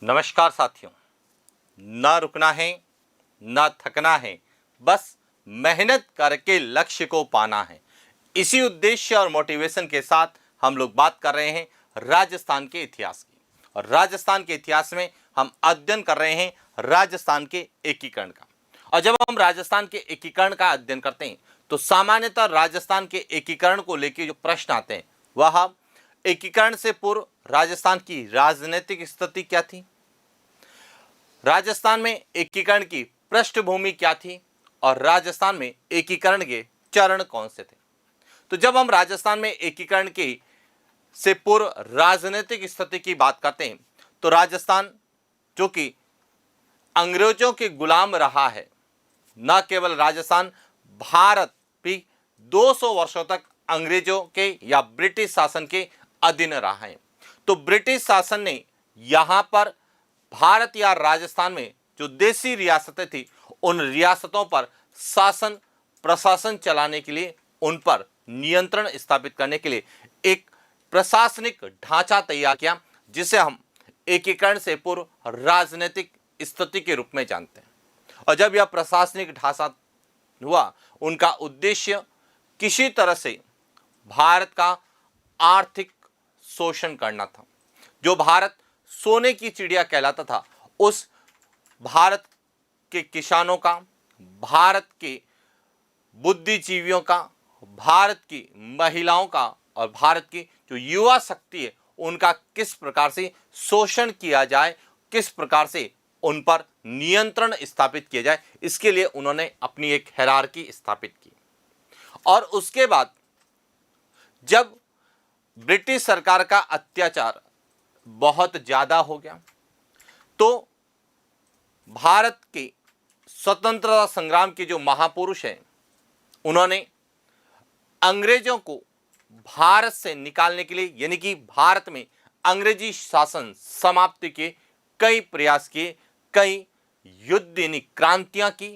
नमस्कार साथियों। ना रुकना है, ना थकना है, बस मेहनत करके लक्ष्य को पाना है। इसी उद्देश्य और मोटिवेशन के साथ हम लोग बात कर रहे हैं राजस्थान के इतिहास की। और राजस्थान के इतिहास में हम अध्ययन कर रहे हैं राजस्थान के एकीकरण का। और जब हम राजस्थान के एकीकरण का अध्ययन करते हैं तो सामान्यतः राजस्थान के एकीकरण को लेकर जो प्रश्न आते हैं वह एकीकरण से पूर्व राजस्थान की राजनीतिक स्थिति क्या थी, राजस्थान में एकीकरण की पृष्ठभूमि क्या थी और राजस्थान में एकीकरण के चरण कौन से थे। तो जब हम राजस्थान में एकीकरण की से पूर्व राजनीतिक स्थिति की बात करते हैं तो राजस्थान जो कि अंग्रेजों के गुलाम रहा है, न केवल राजस्थान, भारत भी 200 वर्षों तक अंग्रेजों के या ब्रिटिश शासन के अधीन रहा है। तो ब्रिटिश शासन ने यहाँ पर भारत या राजस्थान में जो देसी रियासतें थी उन रियासतों पर शासन प्रशासन चलाने के लिए, उन पर नियंत्रण स्थापित करने के लिए एक प्रशासनिक ढांचा तैयार किया, जिसे हम एकीकरण से पूर्व राजनीतिक स्थिति के रूप में जानते हैं। और जब यह प्रशासनिक ढांचा हुआ, उनका उद्देश्य किसी तरह से भारत का आर्थिक शोषण करना था। जो भारत सोने की चिड़िया कहलाता था, उस भारत के किसानों का, भारत के बुद्धिजीवियों का, भारत की महिलाओं का और भारत की जो युवा शक्ति है उनका किस प्रकार से शोषण किया जाए, किस प्रकार से उन पर नियंत्रण स्थापित किया जाए, इसके लिए उन्होंने अपनी एक हायरार्की स्थापित की। और उसके बाद जब ब्रिटिश सरकार का अत्याचार बहुत ज़्यादा हो गया तो भारत के स्वतंत्रता संग्राम के जो महापुरुष हैं उन्होंने अंग्रेजों को भारत से निकालने के लिए, यानी कि भारत में अंग्रेजी शासन समाप्ति के कई प्रयास किए, कई युद्ध यानी क्रांतियां की,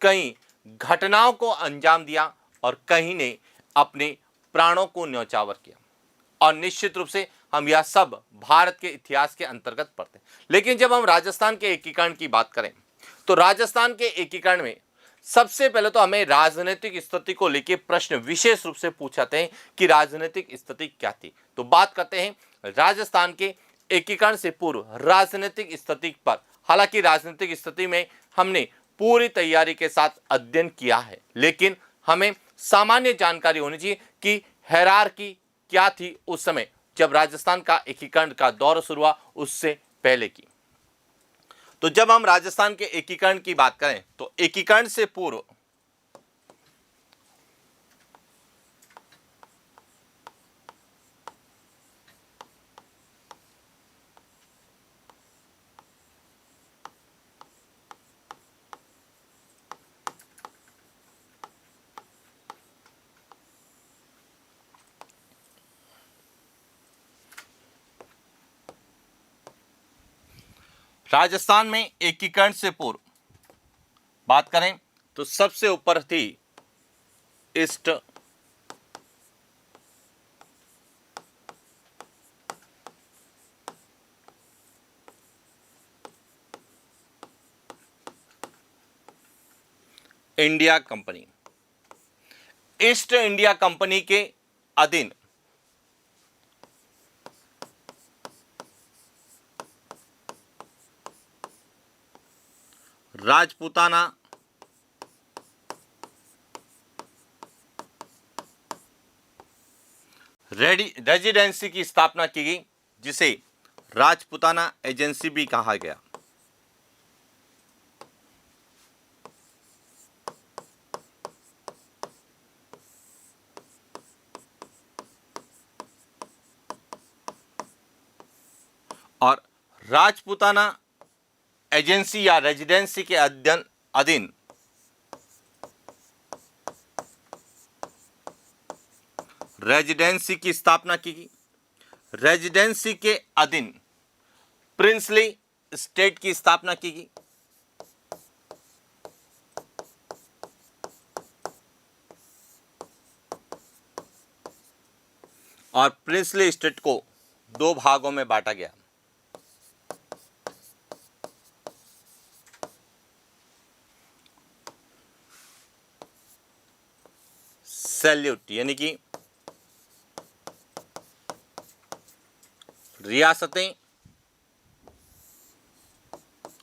कई घटनाओं को अंजाम दिया और कहीं ने अपने प्राणों को न्यौछावर किया। और निश्चित रूप से हम यह सब भारत के इतिहास के अंतर्गत पढ़ते हैं। लेकिन जब हम राजस्थान के एकीकरण की बात करें तो राजस्थान के एकीकरण में सबसे पहले तो हमें राजनीतिक स्थिति को लेकर प्रश्न विशेष रूप से पूछाते हैं कि राजनीतिक स्थिति क्या थी। तो बात करते हैं राजस्थान के एकीकरण से पूर्व राजनीतिक स्थिति पर। हालांकि राजनीतिक स्थिति में हमने पूरी तैयारी के साथ अध्ययन किया है, लेकिन हमें सामान्य जानकारी होनी चाहिए कि हायरार्की क्या थी उस समय जब राजस्थान का एकीकरण का दौर शुरू हुआ, उससे पहले की। तो जब हम राजस्थान के एकीकरण की बात करें तो एकीकरण से पूर्व राजस्थान में एकीकरण से पूर्व बात करें तो सबसे ऊपर थी east India company. East India company के अधीन राजपूताना रेजिडेंसी की स्थापना की गई, जिसे राजपूताना एजेंसी भी कहा गया। और राजपूताना एजेंसी या रेजिडेंसी के अधीन रेजिडेंसी की स्थापना की गई। रेजिडेंसी के अधीन प्रिंसली स्टेट की स्थापना की गई। और प्रिंसली स्टेट को दो भागों में बांटा गया। सैल्यूट यानी कि रियासतें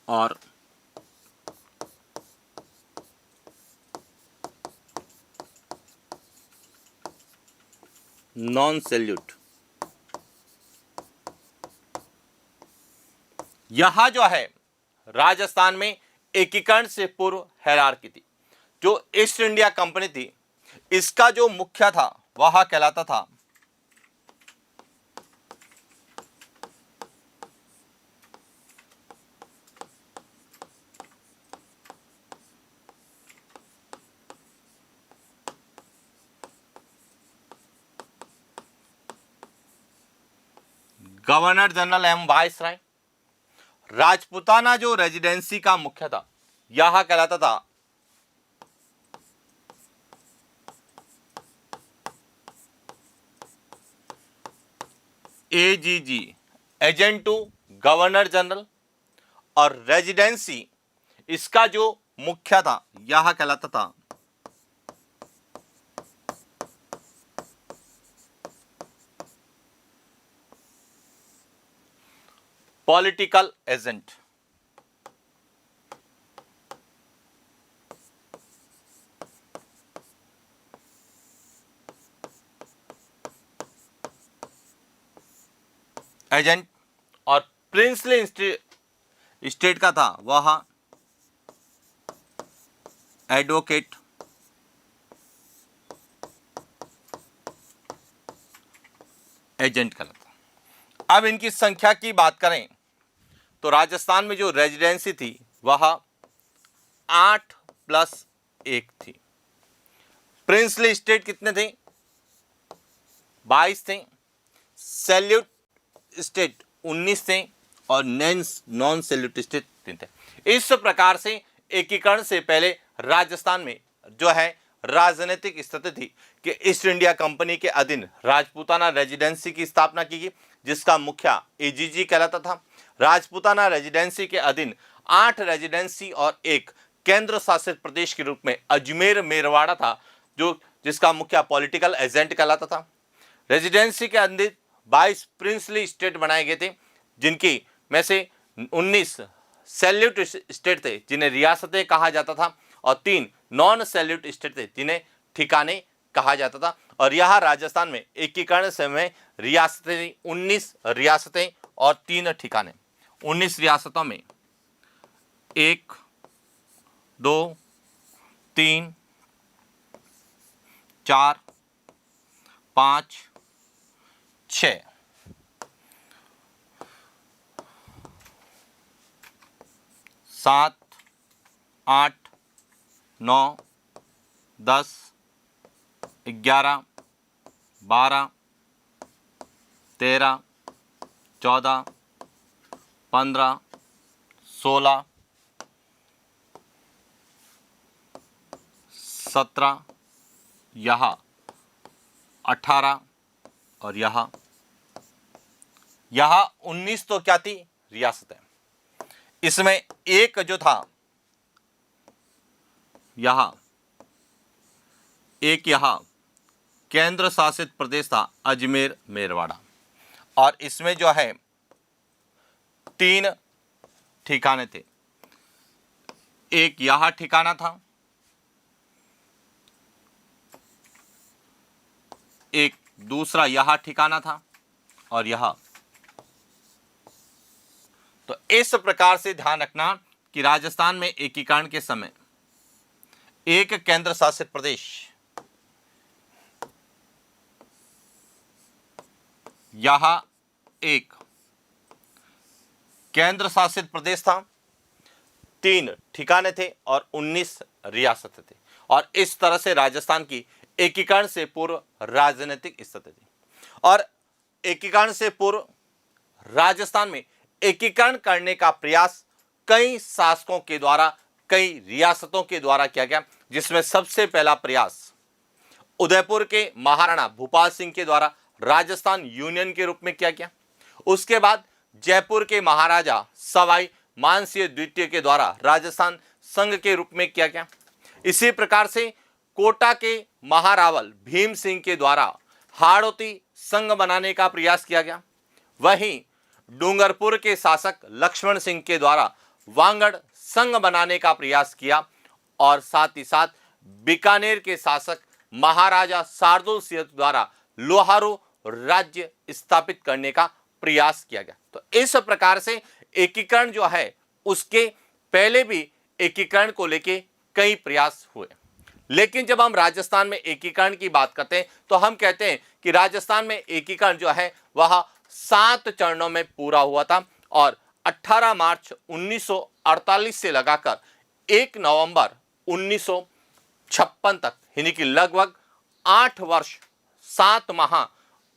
और नॉन सैल्यूट। यहां जो है राजस्थान में एकीकरण से पूर्व हायरार्की थी। जो ईस्ट इंडिया कंपनी थी, इसका जो मुख्य था वह कहलाता था गवर्नर जनरल एवं वायसराय। राजपूताना जो रेजिडेंसी का मुख्य था, यह कहलाता था AGG, agent to governor general. और रेजिडेंसी इसका जो मुख्य था, यह कहलाता था पॉलिटिकल एजेंट। एजेंट और प्रिंसली स्टेट का था वह एडवोकेट। एजेंट कहलाता। अब इनकी संख्या की बात करें तो राजस्थान में जो रेजिडेंसी थी वह 8+1 थी। प्रिंसली स्टेट कितने थे? 22 थे। सैल्यूट स्टेट 19 थे और नॉन सैल्यूट स्टेट 3 थे। इस प्रकार से एकीकरण से पहले राजस्थान में जो है राजनीतिक स्थिति थी कि ईस्ट इंडिया कंपनी के अधीन राजपूताना रेजिडेंसी की स्थापना की गई, जिसका मुखिया एजीजी कहलाता था। राजपूताना रेजिडेंसी के अधीन 8 रेजिडेंसी और एक केंद्र शासित प्रदेश के रूप में अजमेर मेरवाड़ा था, जो जिसका मुखिया पॉलिटिकल एजेंट कहलाता था। रेजिडेंसी के अंदर 22 प्रिंसली स्टेट बनाए गए थे, जिनकी में से 19 सैल्यूट स्टेट थे जिन्हें रियासतें कहा जाता था, और 3 नॉन सैल्यूट स्टेट थे जिन्हें ठिकाने कहा जाता था। और यह राजस्थान में एकीकरण समय रियासतें 19 रियासतें और 3 ठिकाने। 19 रियासतों में 1, 2, 3, 4, 5, 6, 7, 8, 9, 10, 11, 12, 13, 14, 15, 16, 17, यहाँ 18 और यहाँ 19 तो क्या थी? रियासतें। इसमें एक जो था यहाँ केंद्र शासित प्रदेश था अजमेर मेरवाड़ा, और इसमें जो है 3 ठिकाने थे। एक यहाँ ठिकाना था, एक दूसरा यहाँ ठिकाना था, और यहाँ। तो इस प्रकार से ध्यान रखना कि राजस्थान में एकीकरण के समय एक केंद्र शासित प्रदेश, यहां एक केंद्र शासित प्रदेश था, 3 ठिकाने थे और 19 रियासतें थे। और इस तरह से राजस्थान की एकीकरण से पूर्व राजनीतिक स्थिति थी। और एकीकरण से पूर्व राजस्थान में एकीकरण करने का प्रयास कई शासकों के द्वारा, कई रियासतों के द्वारा किया गया, जिसमें सबसे पहला प्रयास उदयपुर के महाराणा भूपाल सिंह के द्वारा राजस्थान यूनियन के रूप में किया गया। उसके बाद जयपुर के महाराजा सवाई मानसिंह द्वितीय के द्वारा राजस्थान संघ के रूप में किया गया। इसी प्रकार से कोटा के महारावल भीम सिंह के द्वारा हाड़ौती संघ बनाने का प्रयास किया गया। वहीं डूंगरपुर के शासक लक्ष्मण सिंह के द्वारा वांगड़ संघ बनाने का प्रयास किया और साथ ही साथ बीकानेर के शासक महाराजा शार्दुल सिंह द्वारा लोहारू राज्य स्थापित करने का प्रयास किया गया। तो इस प्रकार से एकीकरण जो है उसके पहले भी एकीकरण को लेके कई प्रयास हुए, लेकिन जब हम राजस्थान में एकीकरण की बात करते हैं तो हम कहते हैं कि राजस्थान में एकीकरण जो है वह 7 चरणों में पूरा हुआ था और 18 मार्च 1948 से लगाकर 1 नवंबर 1956 तक यानी कि लगभग 8 वर्ष 7 माह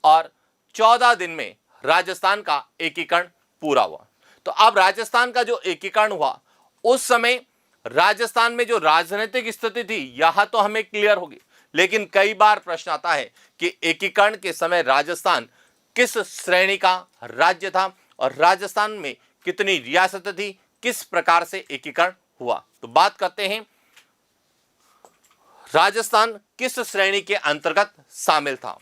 और 14 दिन में राजस्थान का एकीकरण पूरा हुआ। तो अब राजस्थान का जो एकीकरण हुआ उस समय राजस्थान में जो राजनीतिक स्थिति थी यह तो हमें क्लियर होगी, लेकिन कई बार प्रश्न आता है कि एकीकरण के समय राजस्थान किस श्रेणी का राज्य था और राजस्थान में कितनी रियासतें थी, किस प्रकार से एकीकरण हुआ। तो बात करते हैं राजस्थान किस श्रेणी के अंतर्गत शामिल था।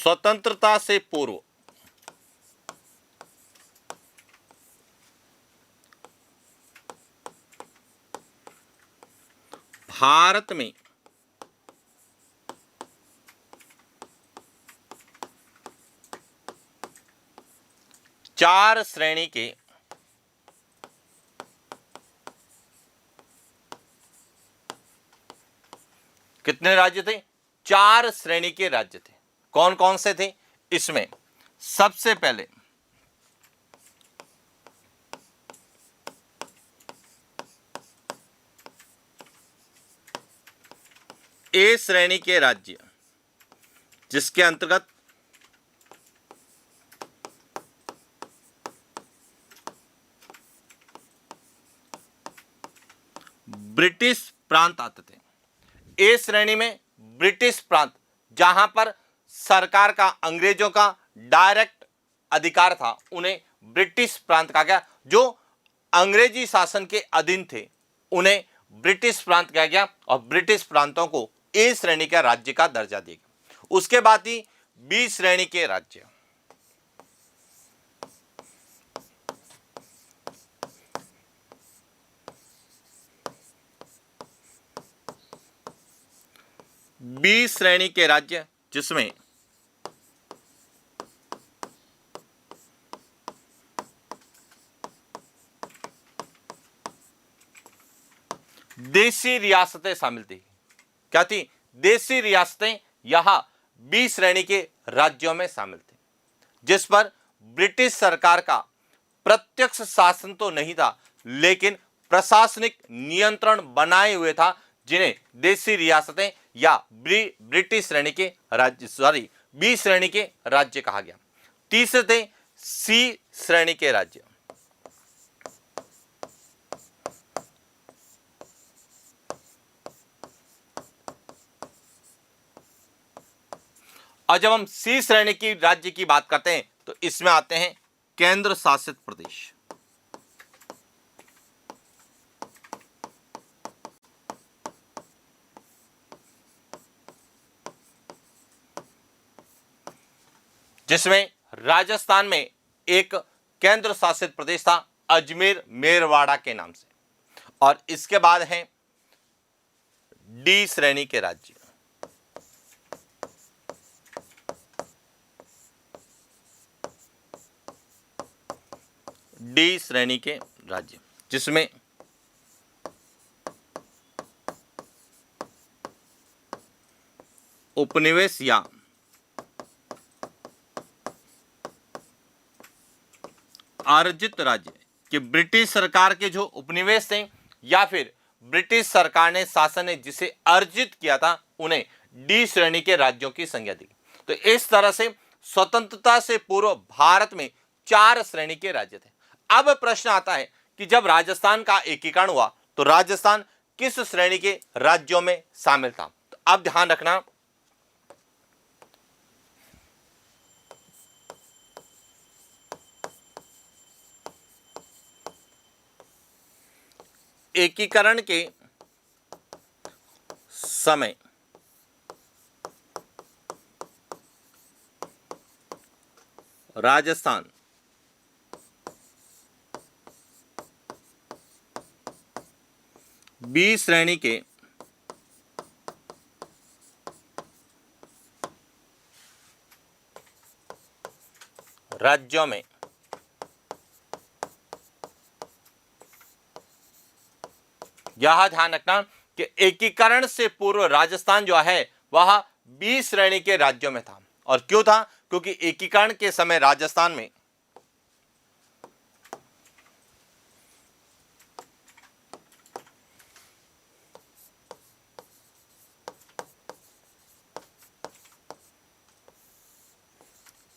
स्वतंत्रता से पूर्व भारत में चार श्रेणी के कितने राज्य थे? 4 श्रेणी के राज्य थे। कौन कौन से थे? इसमें सबसे पहले ए श्रेणी के राज्य जिसके अंतर्गत ब्रिटिश प्रांत आते थे। ए श्रेणी में ब्रिटिश प्रांत जहां पर सरकार का अंग्रेजों का डायरेक्ट अधिकार था उन्हें ब्रिटिश प्रांत कहा गया। जो अंग्रेजी शासन के अधीन थे उन्हें ब्रिटिश प्रांत कहा गया और ब्रिटिश प्रांतों को ए श्रेणी का राज्य का दर्जा दिया गया। उसके बाद ही बी श्रेणी के राज्य बी श्रेणी के राज्य जिसमें देशी रियासतें शामिल थी। क्या थी? देशी रियासतें यहां बी श्रेणी के राज्यों में शामिल थी, जिस पर ब्रिटिश सरकार का प्रत्यक्ष शासन तो नहीं था लेकिन प्रशासनिक नियंत्रण बनाए हुए था, जिन्हें देशी रियासतें या ब्रिटिश श्रेणी के राज्य बी श्रेणी के राज्य कहा गया। तीसरे थे सी श्रेणी के राज्य। और जब हम सी श्रेणी की राज्य की बात करते हैं तो इसमें आते हैं केंद्र शासित प्रदेश। जिसमें राजस्थान में एक केंद्र शासित प्रदेश था अजमेर मेरवाड़ा के नाम से। और इसके बाद है डी श्रेणी के राज्य। डी श्रेणी के राज्य जिसमें उपनिवेश या अर्जित राज्य कि ब्रिटिश सरकार के जो उपनिवेश थे या फिर ब्रिटिश सरकार ने शासन ने जिसे अर्जित किया था उन्हें डी श्रेणी के राज्यों की संज्ञा दी। तो इस तरह से स्वतंत्रता से पूर्व भारत में 4 श्रेणी के राज्य थे। अब प्रश्न आता है कि जब राजस्थान का एकीकरण हुआ तो राजस्थान किस श्रेणी के राज्यों में शामिल था। तो अब ध्यान रखना, एकीकरण के समय राजस्थान बी श्रेणी के राज्यों में यह ध्यान रखना कि एकीकरण से पूर्व राजस्थान जो है वह बी श्रेणी के राज्यों में था। और क्यों था? क्योंकि एकीकरण के समय राजस्थान में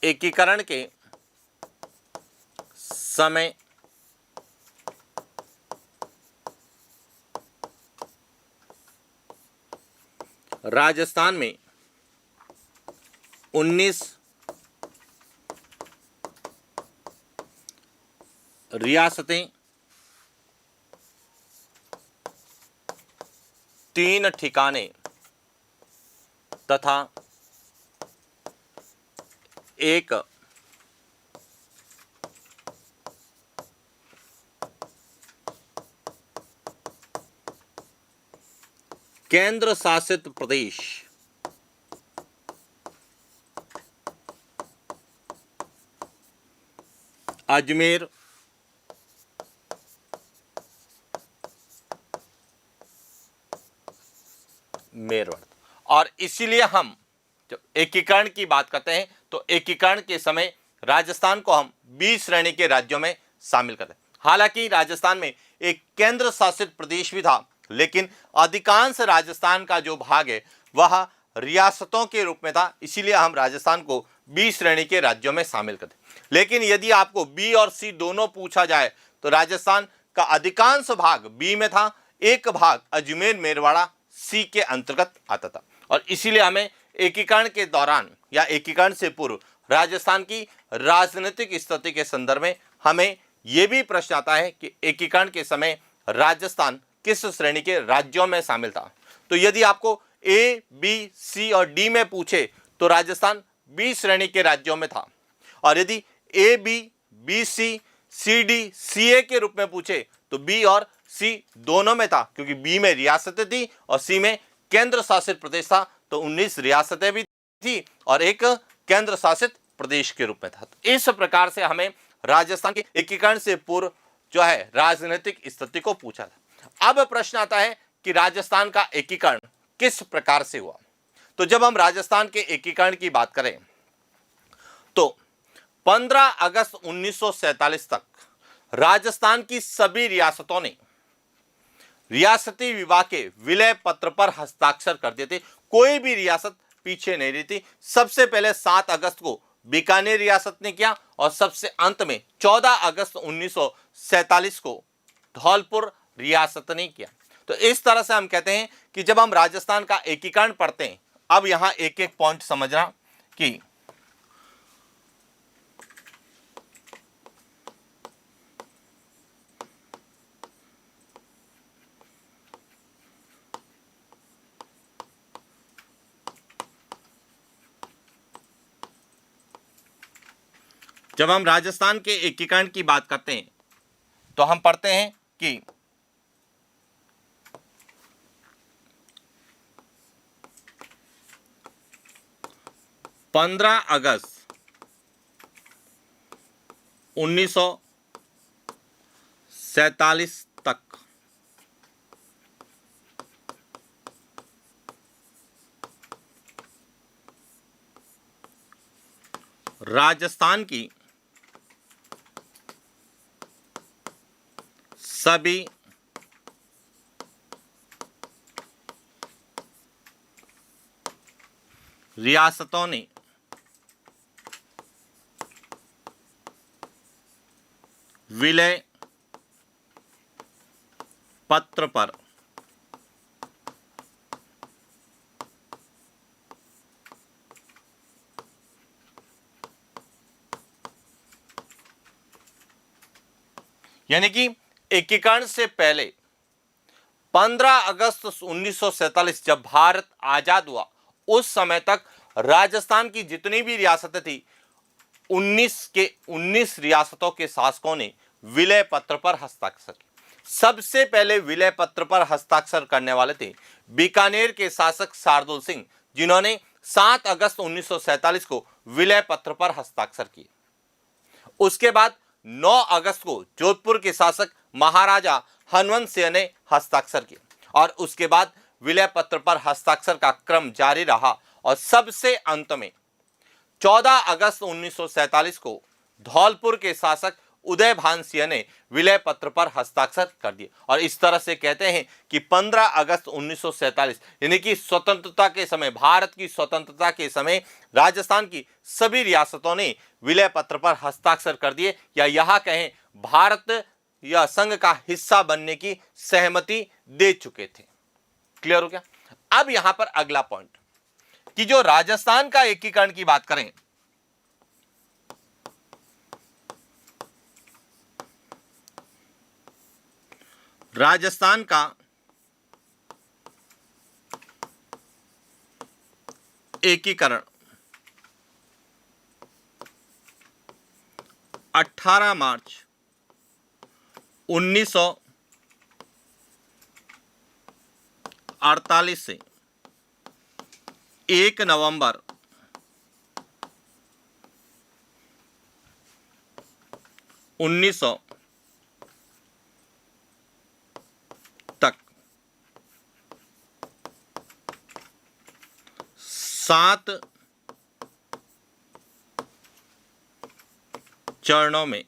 एकीकरण के समय राजस्थान में 19 रियासतें, 3 ठिकाने तथा एक केंद्र शासित प्रदेश अजमेर, मेरठ। और इसीलिए हम जब एकीकरण की बात करते हैं तो एकीकरण के समय राजस्थान को हम बी श्रेणी के राज्यों में शामिल करते हैं। हालांकि राजस्थान में एक केंद्र शासित प्रदेश भी था, लेकिन अधिकांश राजस्थान का जो भाग है वह रियासतों के रूप में था, इसीलिए हम राजस्थान को बी श्रेणी के राज्यों में शामिल करते हैं। लेकिन यदि आपको बी और सी दोनों पूछा जाए तो राजस्थान का अधिकांश भाग बी में था, एक भाग अजमेर मेरवाड़ा सी के अंतर्गत आता था। और इसीलिए हमें एकीकरण के दौरान या एकीकरण से पूर्व राजस्थान की राजनीतिक स्थिति के संदर्भ में हमें यह भी प्रश्न आता है कि एकीकरण के समय राजस्थान किस श्रेणी के राज्यों में शामिल था। तो यदि आपको ए, बी, सी और डी में पूछे तो राजस्थान बी श्रेणी के राज्यों में था। और यदि ए, बी, बी, सी, सी, डी, सी, ए के रूप में पूछे तो बी और सी दोनों में था, क्योंकि बी में रियासतें थी और सी में केंद्र शासित प्रदेश था। तो 19 रियासतें भी थी और एक केंद्र शासित प्रदेश के रूप में था। तो इस प्रकार से हमें राजस्थान के एकीकरण से पूर्व जो है राजनीतिक स्थिति को पूछा था। अब प्रश्न आता है कि राजस्थान का एकीकरण किस प्रकार से हुआ। तो जब हम राजस्थान के एकीकरण की बात करें तो 15 अगस्त 1947 तक राजस्थान की सभी रियासतों ने रियासती विभाग के विलय पत्र पर हस्ताक्षर कर दिए थे। कोई भी रियासत पीछे नहीं रही थी। सबसे पहले 7 अगस्त को बीकानेर रियासत ने किया और सबसे अंत में 14 अगस्त 1947 को धौलपुर रियासत ने किया। तो इस तरह से हम कहते हैं कि जब हम राजस्थान का एकीकरण पढ़ते हैं, अब यहां एक एक पॉइंट समझना कि जब हम राजस्थान के एकीकरण की बात करते हैं तो हम पढ़ते हैं कि 15 अगस्त 1947 तक राजस्थान की सभी रियासतों ने विलय पत्र पर यानी कि एकीकरण से पहले 15 अगस्त 1947 जब भारत आजाद हुआ उस समय तक राजस्थान की जितनी भी रियासतें थी 19 रियासतों के शासकों ने विलय पत्र पर हस्ताक्षर किए। सबसे पहले विलय पत्र पर हस्ताक्षर करने वाले थे बीकानेर के शासक शार्दुल सिंह, जिन्होंने 7 अगस्त 1947 को विलय पत्र पर हस्ताक्षर किए। उसके बाद 9 अगस्त को जोधपुर के शासक महाराजा हनवंत सिंह ने हस्ताक्षर किए और उसके बाद विलय पत्र पर हस्ताक्षर का क्रम जारी रहा और सबसे अंत में 14 अगस्त 1947 को धौलपुर के शासक उदय भान सिंह ने विलय पत्र पर हस्ताक्षर कर दिए। और इस तरह से कहते हैं कि 15 अगस्त 1947 यानी कि स्वतंत्रता के समय, भारत की स्वतंत्रता के समय राजस्थान की सभी रियासतों ने विलय पत्र पर हस्ताक्षर कर दिए, या यह कहें भारत या संघ का हिस्सा बनने की सहमति दे चुके थे। क्लियर हो गया? अब यहां पर अगला पॉइंट कि जो राजस्थान का एकीकरण की बात करें, राजस्थान का एकीकरण 18 मार्च 1948 से 1 नवंबर 1900 तक 7 चरणों में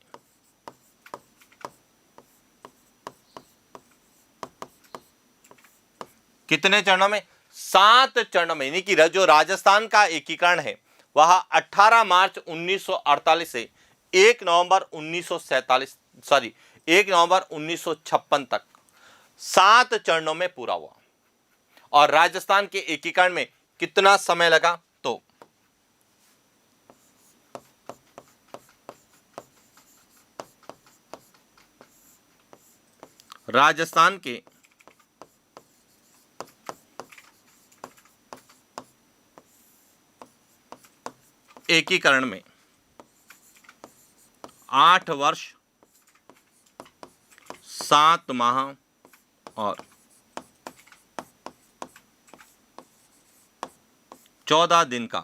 कितने चरणों में? 7 चरणों में। यानी कि जो राजस्थान का एकीकरण है वह 18 मार्च 1948 से 1 नवंबर 1956 तक 7 चरणों में पूरा हुआ। और राजस्थान के एकीकरण में कितना समय लगा? तो राजस्थान के एकीकरण में 8 वर्ष 7 माह और 14 दिन का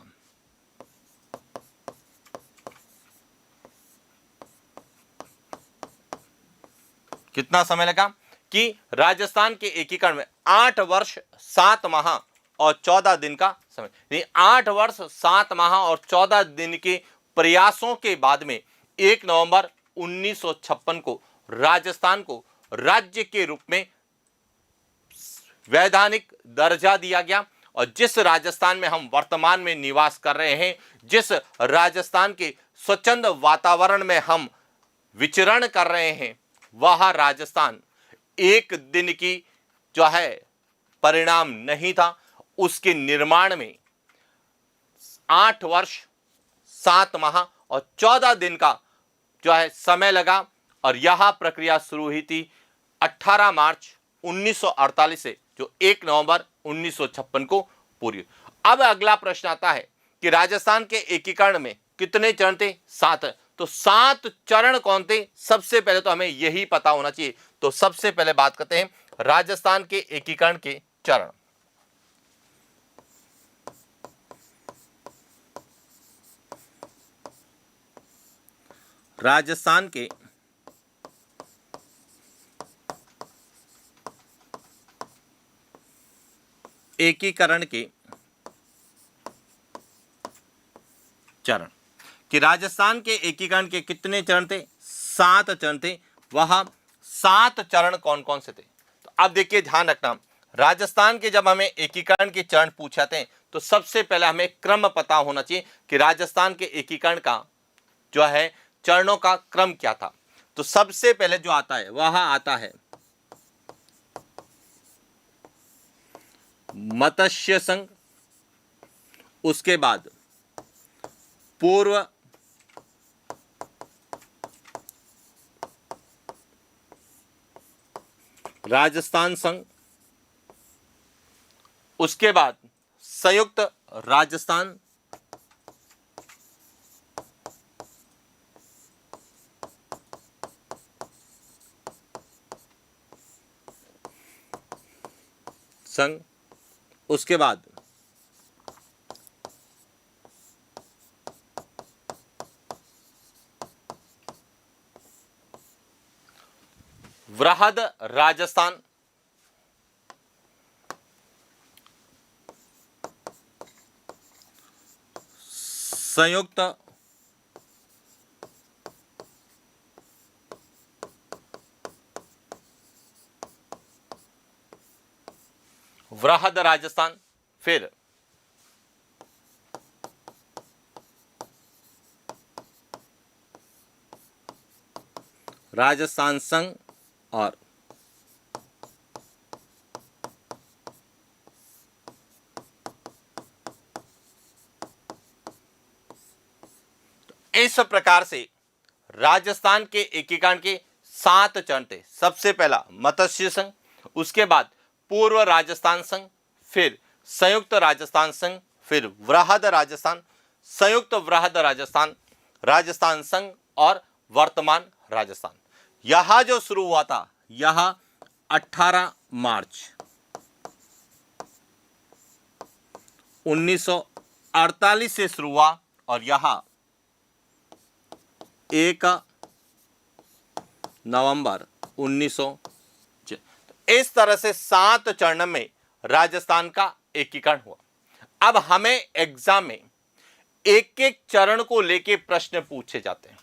कितना समय लगा? कि राजस्थान के एकीकरण में 8 वर्ष 7 माह और 14 दिन का समय। यानी 8 वर्ष 7 माह और 14 दिन के प्रयासों के बाद में 1 नवंबर 1956 को राजस्थान को राज्य के रूप में वैधानिक दर्जा दिया गया। और जिस राजस्थान में हम वर्तमान में निवास कर रहे हैं, जिस राजस्थान के स्वच्छंद वातावरण में हम विचरण कर रहे हैं, वह राजस्थान एक दिन की जो है परिणाम नहीं था। उसके निर्माण में 8 वर्ष 7 माह और 14 दिन का जो है समय लगा और यह प्रक्रिया शुरू हुई थी 18 मार्च 1948 से, जो 1 नवंबर 1956 को पूरी हुई। अब अगला प्रश्न आता है कि राजस्थान के एकीकरण में कितने चरण थे? 7। तो 7 चरण कौन थे? सबसे पहले तो हमें यही पता होना चाहिए। तो सबसे पहले बात करते हैं राजस्थान के एकीकरण के चरण। राजस्थान के एकीकरण के चरण कि राजस्थान के एकीकरण के कितने चरण थे? 7 चरण थे। वह 7 चरण कौन कौन से थे? तो अब देखिए, ध्यान रखना, राजस्थान के जब हमें एकीकरण के चरण पूछे जाते हैं तो सबसे पहले हमें क्रम पता होना चाहिए कि राजस्थान के एकीकरण का जो है चरणों का क्रम क्या था। तो सबसे पहले जो आता है वह आता है मत्स्य संघ, उसके बाद पूर्व राजस्थान संघ, उसके बाद संयुक्त राजस्थान, संघ, उसके बाद वृहद राजस्थान, संयुक्त वृहद राजस्थान, फिर राजस्थान संघ और इस प्रकार से राजस्थान के एकीकरण के 7 चरण थे। सबसे पहला मत्स्य संघ, उसके बाद पूर्व राजस्थान संघ, फिर संयुक्त राजस्थान संघ, फिर वृहद राजस्थान, संयुक्त वृहद राजस्थान, राजस्थान संघ और वर्तमान राजस्थान। यह जो शुरू हुआ था यह 18 मार्च 1948 से शुरू हुआ और यह 1 नवंबर 1900। इस तरह से 7 चरण में राजस्थान का एकीकरण हुआ। अब हमें एग्जाम में एक एक चरण को लेके प्रश्न पूछे जाते हैं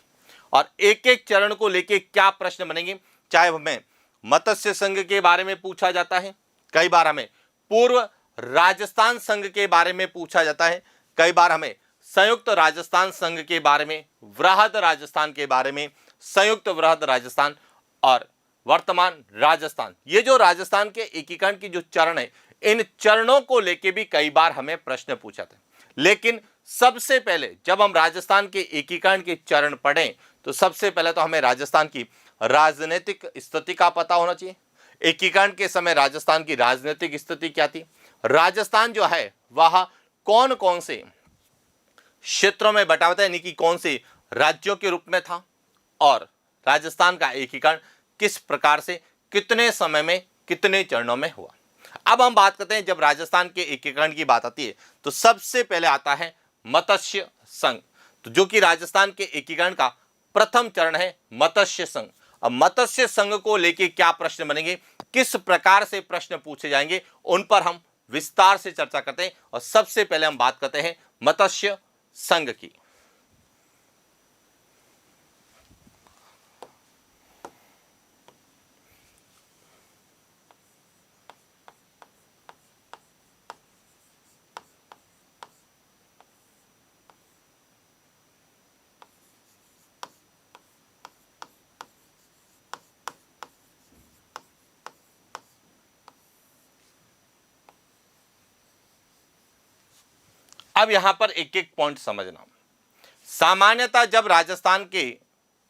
और एक एक चरण को लेके क्या प्रश्न बनेंगे, चाहे हमें मत्स्य संघ के बारे में पूछा जाता है, कई बार हमें पूर्व राजस्थान संघ के बारे में पूछा जाता है, कई बार हमें संयुक्त राजस्थान संघ के बारे में, वृहद राजस्थान के बारे में, संयुक्त वृहद राजस्थान और वर्तमान राजस्थान। ये जो राजस्थान के एकीकरण की जो चरण है, इन चरणों को लेके भी कई बार हमें प्रश्न पूछा था। लेकिन सबसे पहले जब हम राजस्थान के एकीकरण के चरण पढ़ें तो सबसे पहले तो हमें राजस्थान की राजनीतिक स्थिति का पता होना चाहिए। एकीकरण के समय राजस्थान की राजनीतिक स्थिति क्या थी, राजस्थान जो है वह कौन कौन से क्षेत्रों में बटा हुआ था, यानी कि कौन से राज्यों के रूप में था, और राजस्थान का एकीकरण किस प्रकार से, कितने समय में, कितने चरणों में हुआ। अब हम बात करते हैं, जब राजस्थान के एकीकरण की बात आती है तो सबसे पहले आता है मत्स्य संघ, तो जो कि राजस्थान के एकीकरण का प्रथम चरण है मत्स्य संघ। अब मत्स्य संघ को लेके क्या प्रश्न बनेंगे, किस प्रकार से प्रश्न पूछे जाएंगे, उन पर हम विस्तार से चर्चा करते हैं। और सबसे पहले हम बात करते हैं मत्स्य संघ की। अब यहां पर एक एक पॉइंट समझना। सामान्यतः जब राजस्थान के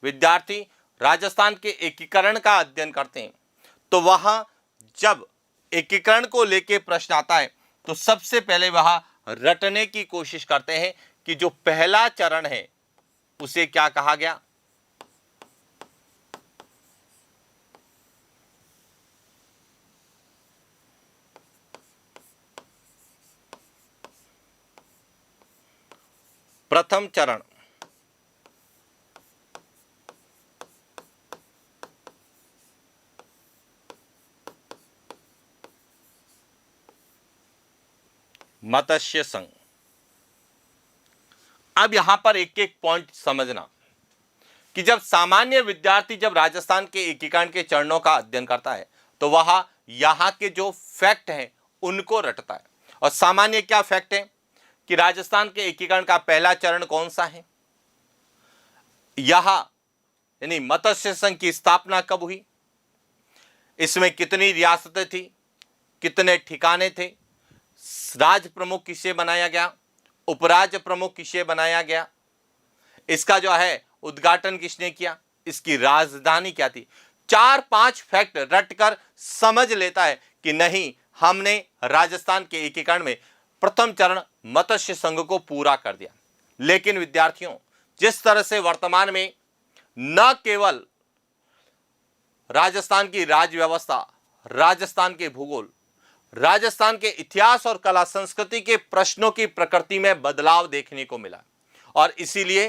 विद्यार्थी राजस्थान के एकीकरण का अध्ययन करते हैं तो वहां जब एकीकरण को लेके प्रश्न आता है तो सबसे पहले वह रटने की कोशिश करते हैं कि जो पहला चरण है उसे क्या कहा गया। प्रथम चरण मत्स्य संघ। अब यहां पर एक एक पॉइंट समझना कि जब सामान्य विद्यार्थी जब राजस्थान के एकीकरण के चरणों का अध्ययन करता है तो वह यहां के जो फैक्ट हैं उनको रटता है। और सामान्य क्या फैक्ट है, कि राजस्थान के एकीकरण का पहला चरण कौन सा है, यह यानी मत्स्य संघ की स्थापना कब हुई, इसमें कितनी रियासतें थी, कितने ठिकाने थे, राज्य प्रमुख किसे बनाया गया, उपराज्य प्रमुख किसे बनाया गया, इसका जो है उद्घाटन किसने किया, इसकी राजधानी क्या थी। 4-5 फैक्ट रटकर समझ लेता है कि नहीं, हमने राजस्थान के एकीकरण में प्रथम चरण मत्स्य संघ को पूरा कर दिया। लेकिन विद्यार्थियों, जिस तरह से वर्तमान में न केवल राजस्थान की राज्य व्यवस्था, राजस्थान के भूगोल, राजस्थान के इतिहास और कला संस्कृति के प्रश्नों की प्रकृति में बदलाव देखने को मिला, और इसीलिए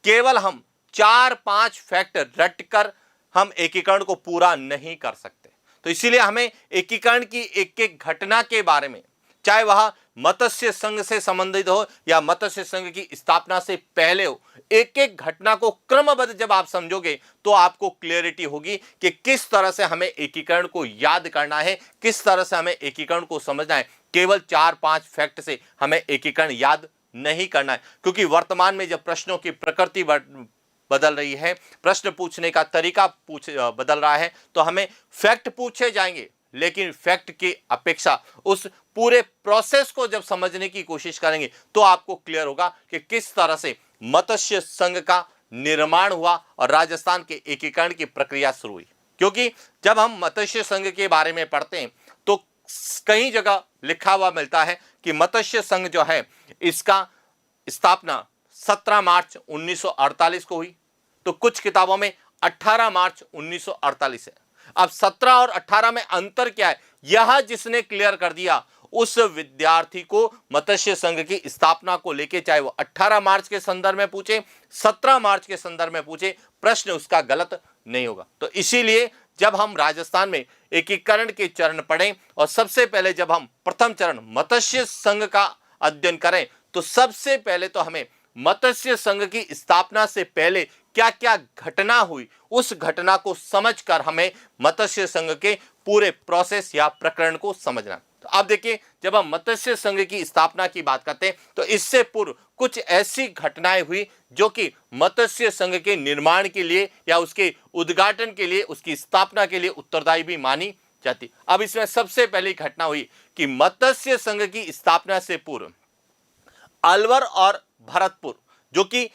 केवल हम 4-5 फैक्ट रटकर हम एकीकरण को पूरा नहीं कर सकते। तो इसीलिए हमें एकीकरण की एक एक घटना के बारे में, चाहे वह मत्स्य संघ से संबंधित हो या मत्स्य संघ की स्थापना से पहले हो, एक एक घटना को क्रमबद्ध जब आप समझोगे तो आपको क्लियरिटी होगी कि किस तरह से हमें एकीकरण को याद करना है, किस तरह से हमें एकीकरण को समझना है। केवल 4-5 फैक्ट से हमें एकीकरण याद नहीं करना है, क्योंकि वर्तमान में जब प्रश्नों की प्रकृति बदल रही है, प्रश्न पूछने का तरीका बदल रहा है, तो हमें फैक्ट पूछे जाएंगे, लेकिन फैक्ट की अपेक्षा उस पूरे प्रोसेस को जब समझने की कोशिश करेंगे तो आपको क्लियर होगा कि किस तरह से मत्स्य संघ का निर्माण हुआ और राजस्थान के एकीकरण की प्रक्रिया शुरू हुई। क्योंकि जब हम मत्स्य संघ के बारे में पढ़ते हैं तो कई जगह लिखा हुआ मिलता है कि मत्स्य संघ जो है इसका स्थापना 17 मार्च 1948 को हुई, तो कुछ किताबों में 18 मार्च 1948 है। अब 17 और 18 में अंतर क्या है, यह जिसने क्लियर कर दिया उस विद्यार्थी को मत्स्य संघ की स्थापना को लेके, चाहे वो 18 मार्च के संदर्भ में पूछे, 17 मार्च के संदर्भ में पूछे, प्रश्न उसका गलत नहीं होगा। तो इसीलिए जब हम राजस्थान में एकीकरण के चरण पढ़ें और सबसे पहले जब हम प्रथम चरण मत्स्य संघ का अध्ययन करें, तो सबसे पहले तो हमें मत्स्य संघ की स्थापना से पहले क्या क्या घटना हुई, उस घटना को समझकर हमें मत्स्य संघ के पूरे प्रोसेस या प्रकरण को समझना। तो आप देखिए, जब हम मत्स्य संघ की स्थापना की बात करते हैं तो इससे पूर्व कुछ ऐसी घटनाएं हुई जो कि मत्स्य संघ के निर्माण के लिए या उसके उद्घाटन के लिए, उसकी स्थापना के लिए उत्तरदायी भी मानी जाती। अब इसमें सबसे पहली घटना हुई कि मत्स्य संघ की स्थापना से पूर्व अलवर और भरतपुर, जो कि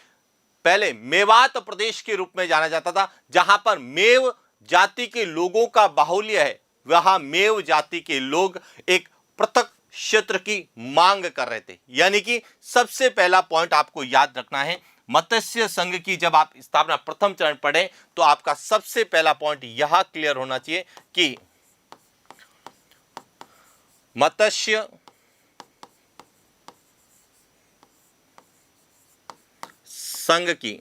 पहले मेवात प्रदेश के रूप में जाना जाता था, जहां पर मेव जाति के लोगों का बाहुल्य है, वहां मेव जाति के लोग एक पृथक क्षेत्र की मांग कर रहे थे। यानी कि सबसे पहला पॉइंट आपको याद रखना है, मत्स्य संघ की जब आप स्थापना प्रथम चरण पढ़ें तो आपका सबसे पहला पॉइंट यह क्लियर होना चाहिए कि मत्स्य संघ की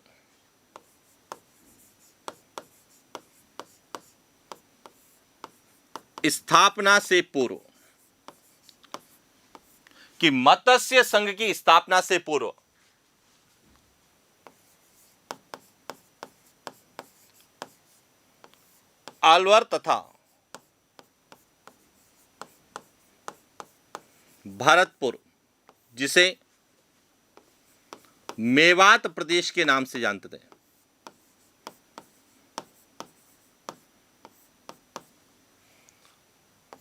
स्थापना से पूर्व, कि मत्स्य संघ की स्थापना से पूर्व अलवर तथा भरतपुर, जिसे मेवात प्रदेश के नाम से जानते थे,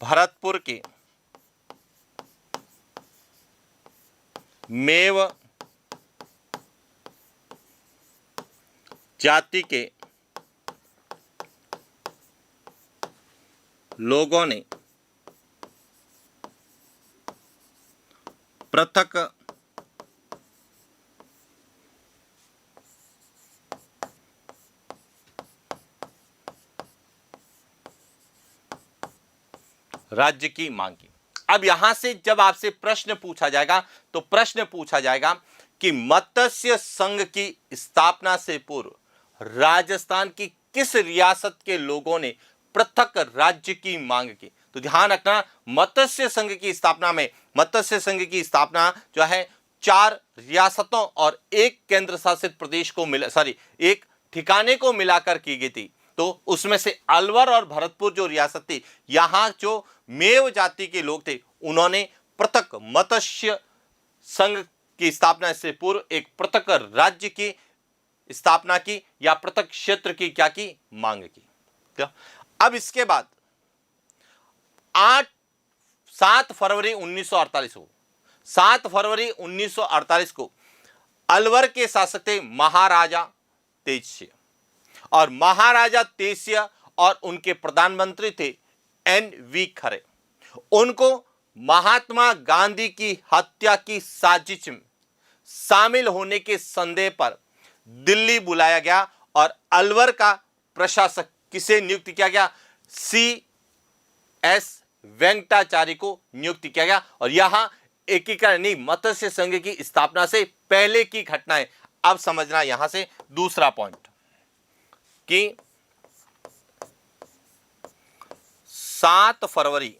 भरतपुर के मेव जाति के लोगों ने पृथक राज्य की मांग की। अब यहां से जब आपसे प्रश्न पूछा जाएगा तो प्रश्न पूछा जाएगा कि मत्स्य संघ की स्थापना से पूर्व राजस्थान की किस रियासत के लोगों ने पृथक राज्य की मांग की। तो ध्यान रखना, मत्स्य संघ की स्थापना में, मत्स्य संघ की स्थापना जो है 4 रियासतों और एक केंद्र शासित प्रदेश को एक ठिकाने को मिलाकर की गई थी। तो उसमें से अलवर और भरतपुर जो रियासत थी, यहां जो मेव जाति के लोग थे उन्होंने पृथक मत्स्य संघ की स्थापना से पूर्व एक पृथक राज्य की स्थापना की या पृथक क्षेत्र की क्या की मांग की। अब इसके बाद 7 फरवरी 1948 को अलवर के शासक थे महाराजा तेजसिंह, और महाराजा तेजसिंह और उनके प्रधानमंत्री थे एन.वी. खरे। उनको महात्मा गांधी की हत्या की साजिश में शामिल होने के संदेह पर दिल्ली बुलाया गया और अलवर का प्रशासक किसे नियुक्त किया गया? C.S. वेंकटाचार्य को नियुक्त किया गया। और यहां एकीकरण नहीं, मत्स्य संघ की स्थापना से पहले की घटनाएं। अब समझना यहां से दूसरा पॉइंट कि 7 फरवरी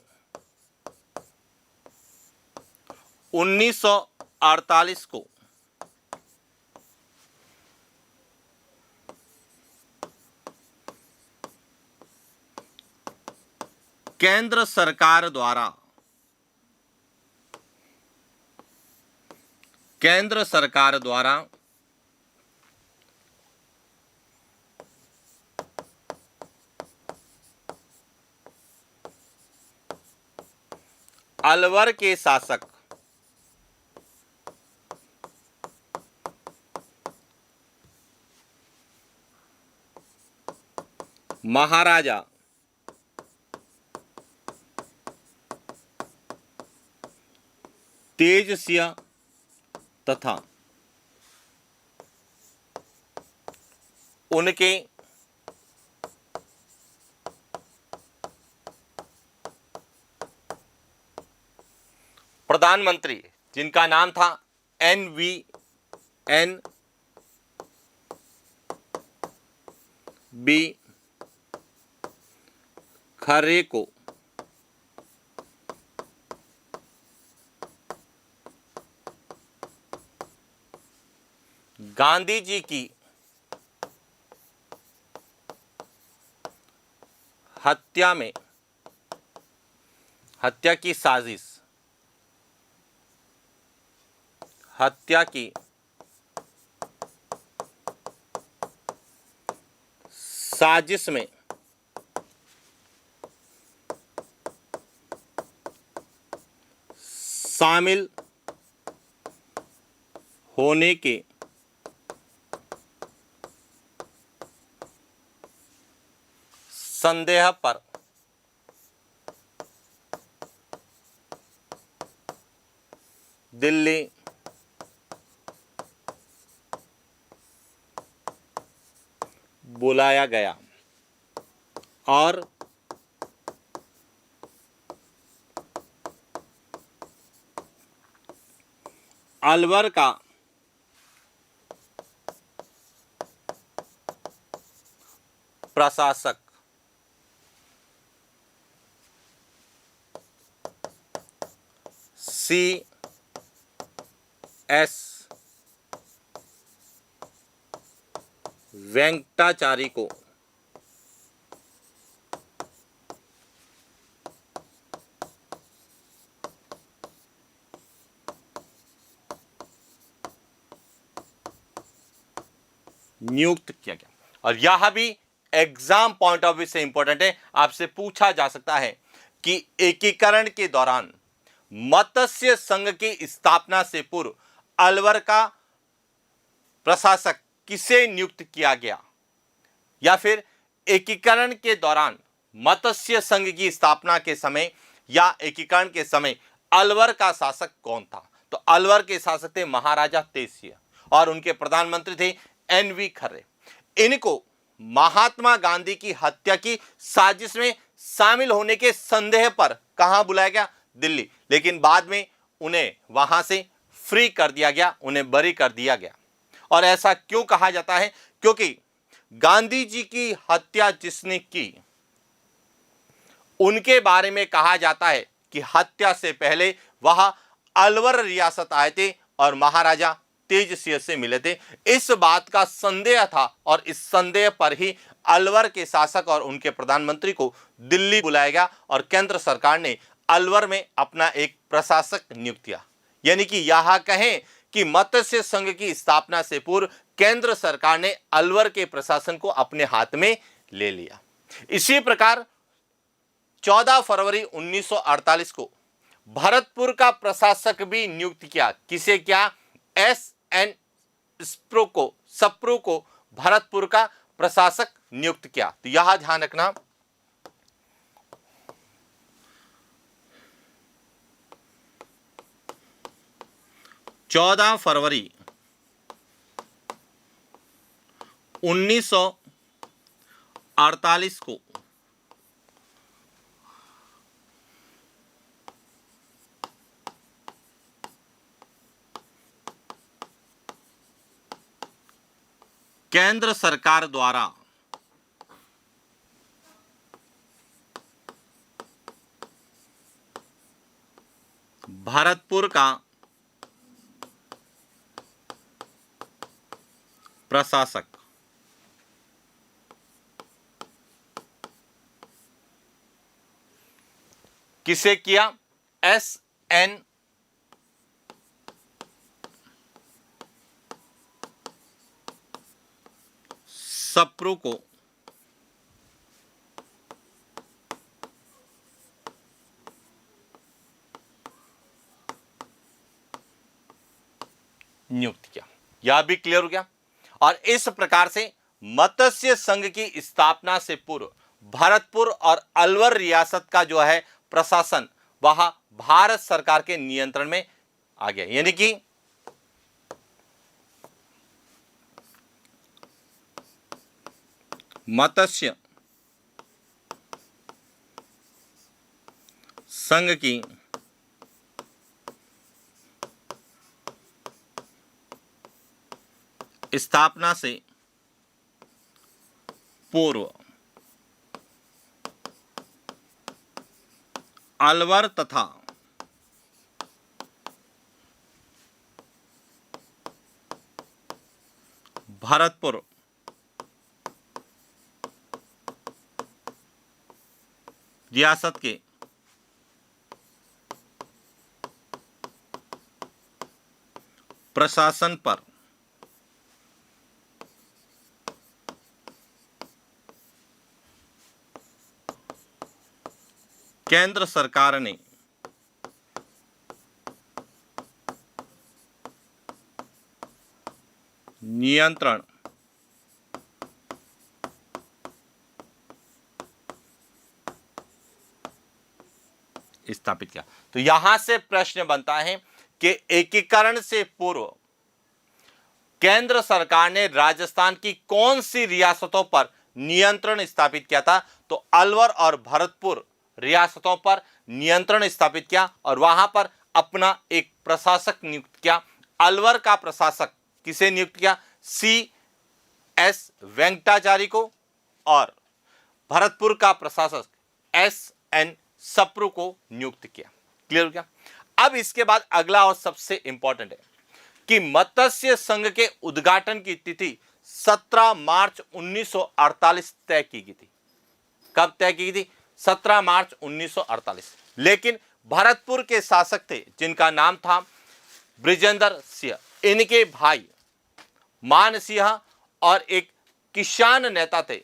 1948 को केंद्र सरकार द्वारा अलवर के शासक महाराजा तेजसिंह तथा उनके प्रधानमंत्री, जिनका नाम था N.V. खरे को गांधी जी की हत्या की साजिश में शामिल होने के संदेह पर दिल्ली बुलाया गया और अलवर का प्रशासक C.S. वेंकटाचार्य को नियुक्त किया गया। और यह भी एग्जाम पॉइंट ऑफ व्यू से इंपॉर्टेंट है, आपसे पूछा जा सकता है कि एकीकरण के दौरान मत्स्य संघ की स्थापना से पूर्व अलवर का प्रशासक किसे नियुक्त किया गया, या फिर एकीकरण के दौरान मत्स्य संघ की स्थापना के समय या एकीकरण के समय अलवर का शासक कौन था? तो अलवर के शासक थे महाराजा तेजसिंह और उनके प्रधानमंत्री थे N.V. खरे। इनको महात्मा गांधी की हत्या की साजिश में शामिल होने के संदेह पर कहां बुलाया गया? दिल्ली। लेकिन बाद में उन्हें वहां से फ्री कर दिया गया, उन्हें बरी कर दिया गया। और ऐसा क्यों कहा जाता है? क्योंकि गांधी जी की हत्या जिसने की, उनके बारे में कहा जाता है कि हत्या से पहले वह अलवर रियासत आए थे और महाराजा तेजसिंह से मिले थे। इस बात का संदेह था और इस संदेह पर ही अलवर के शासक और उनके प्रधानमंत्री को दिल्ली बुलाया गया और केंद्र सरकार ने अलवर में अपना एक प्रशासक नियुक्त किया। यानी कि यह कहें कि मत्स्य संघ की स्थापना से पूर्व केंद्र सरकार ने अलवर के प्रशासन को अपने हाथ में ले लिया। इसी प्रकार 14 फरवरी 1948 को भरतपुर का प्रशासक भी नियुक्त किया। किसे किया? एस.एन. सप्रू को भरतपुर का प्रशासक नियुक्त किया। तो यहां ध्यान रखना, 14 फरवरी 1948 को केंद्र सरकार द्वारा भरतपुर का प्रशासक किसे किया? एस.एन. सप्रू को नियुक्त किया। यह भी क्लियर हो गया। और इस प्रकार से मत्स्य संघ की स्थापना से पूर्व भरतपुर और अलवर रियासत का जो है प्रशासन वह भारत सरकार के नियंत्रण में आ गया। यानी कि मत्स्य संघ की स्थापना से पूर्व अलवर तथा भरतपुर रियासत के प्रशासन पर केंद्र सरकार ने नियंत्रण स्थापित किया। तो यहां से प्रश्न बनता है कि एकीकरण से पूर्व केंद्र सरकार ने राजस्थान की कौन सी रियासतों पर नियंत्रण स्थापित किया था? तो अलवर और भरतपुर रियासतों पर नियंत्रण स्थापित किया और वहां पर अपना एक प्रशासक नियुक्त किया। अलवर का प्रशासक किसे नियुक्त किया? C.S. वेंकटाचारी को और भरतपुर का प्रशासक S.N. सप्रू को नियुक्त किया। क्लियर हो गया? अब इसके बाद अगला और सबसे इंपॉर्टेंट है कि मत्स्य संघ के उद्घाटन की तिथि 17 मार्च 1948 तय की गई थी। कब तय की गई थी? 17 मार्च 1948। लेकिन भरतपुर के शासक थे जिनका नाम था बृजेंद्र सिंह, इनके भाई मान सिंह और एक किसान नेता थे,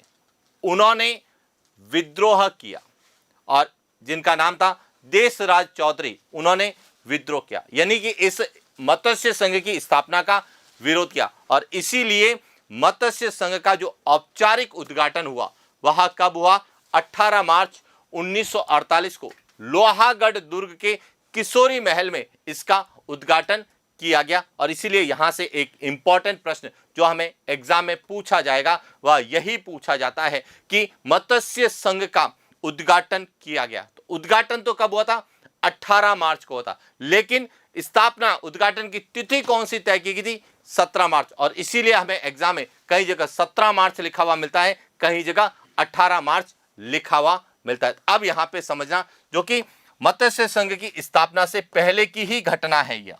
उन्होंने विद्रोह किया और जिनका नाम था देशराज चौधरी, उन्होंने विद्रोह किया। यानी कि इस मत्स्य संघ की स्थापना का विरोध किया और इसीलिए मत्स्य संघ का जो औपचारिक उद्घाटन हुआ वह कब हुआ? 18 मार्च 1948 को लोहागढ़ दुर्ग के किशोरी महल में इसका उद्घाटन किया गया। और इसीलिए यहां से एक इंपॉर्टेंट प्रश्न जो हमें एग्जाम में पूछा जाएगा वह यही पूछा जाता है कि मत्स्य संघ का उद्घाटन किया गया। तो उद्घाटन तो कब हुआ था? 18 मार्च को होता, लेकिन स्थापना उद्घाटन की तिथि कौन सी तय की गई थी? 17 मार्च। और इसीलिए हमें एग्जाम में कई जगह 17 मार्च लिखा हुआ मिलता है, कहीं जगह 18 मार्च लिखा हुआ मिलता है। अब यहां पे समझना जो कि मत्स्य संघ की स्थापना से पहले की ही घटना है। यह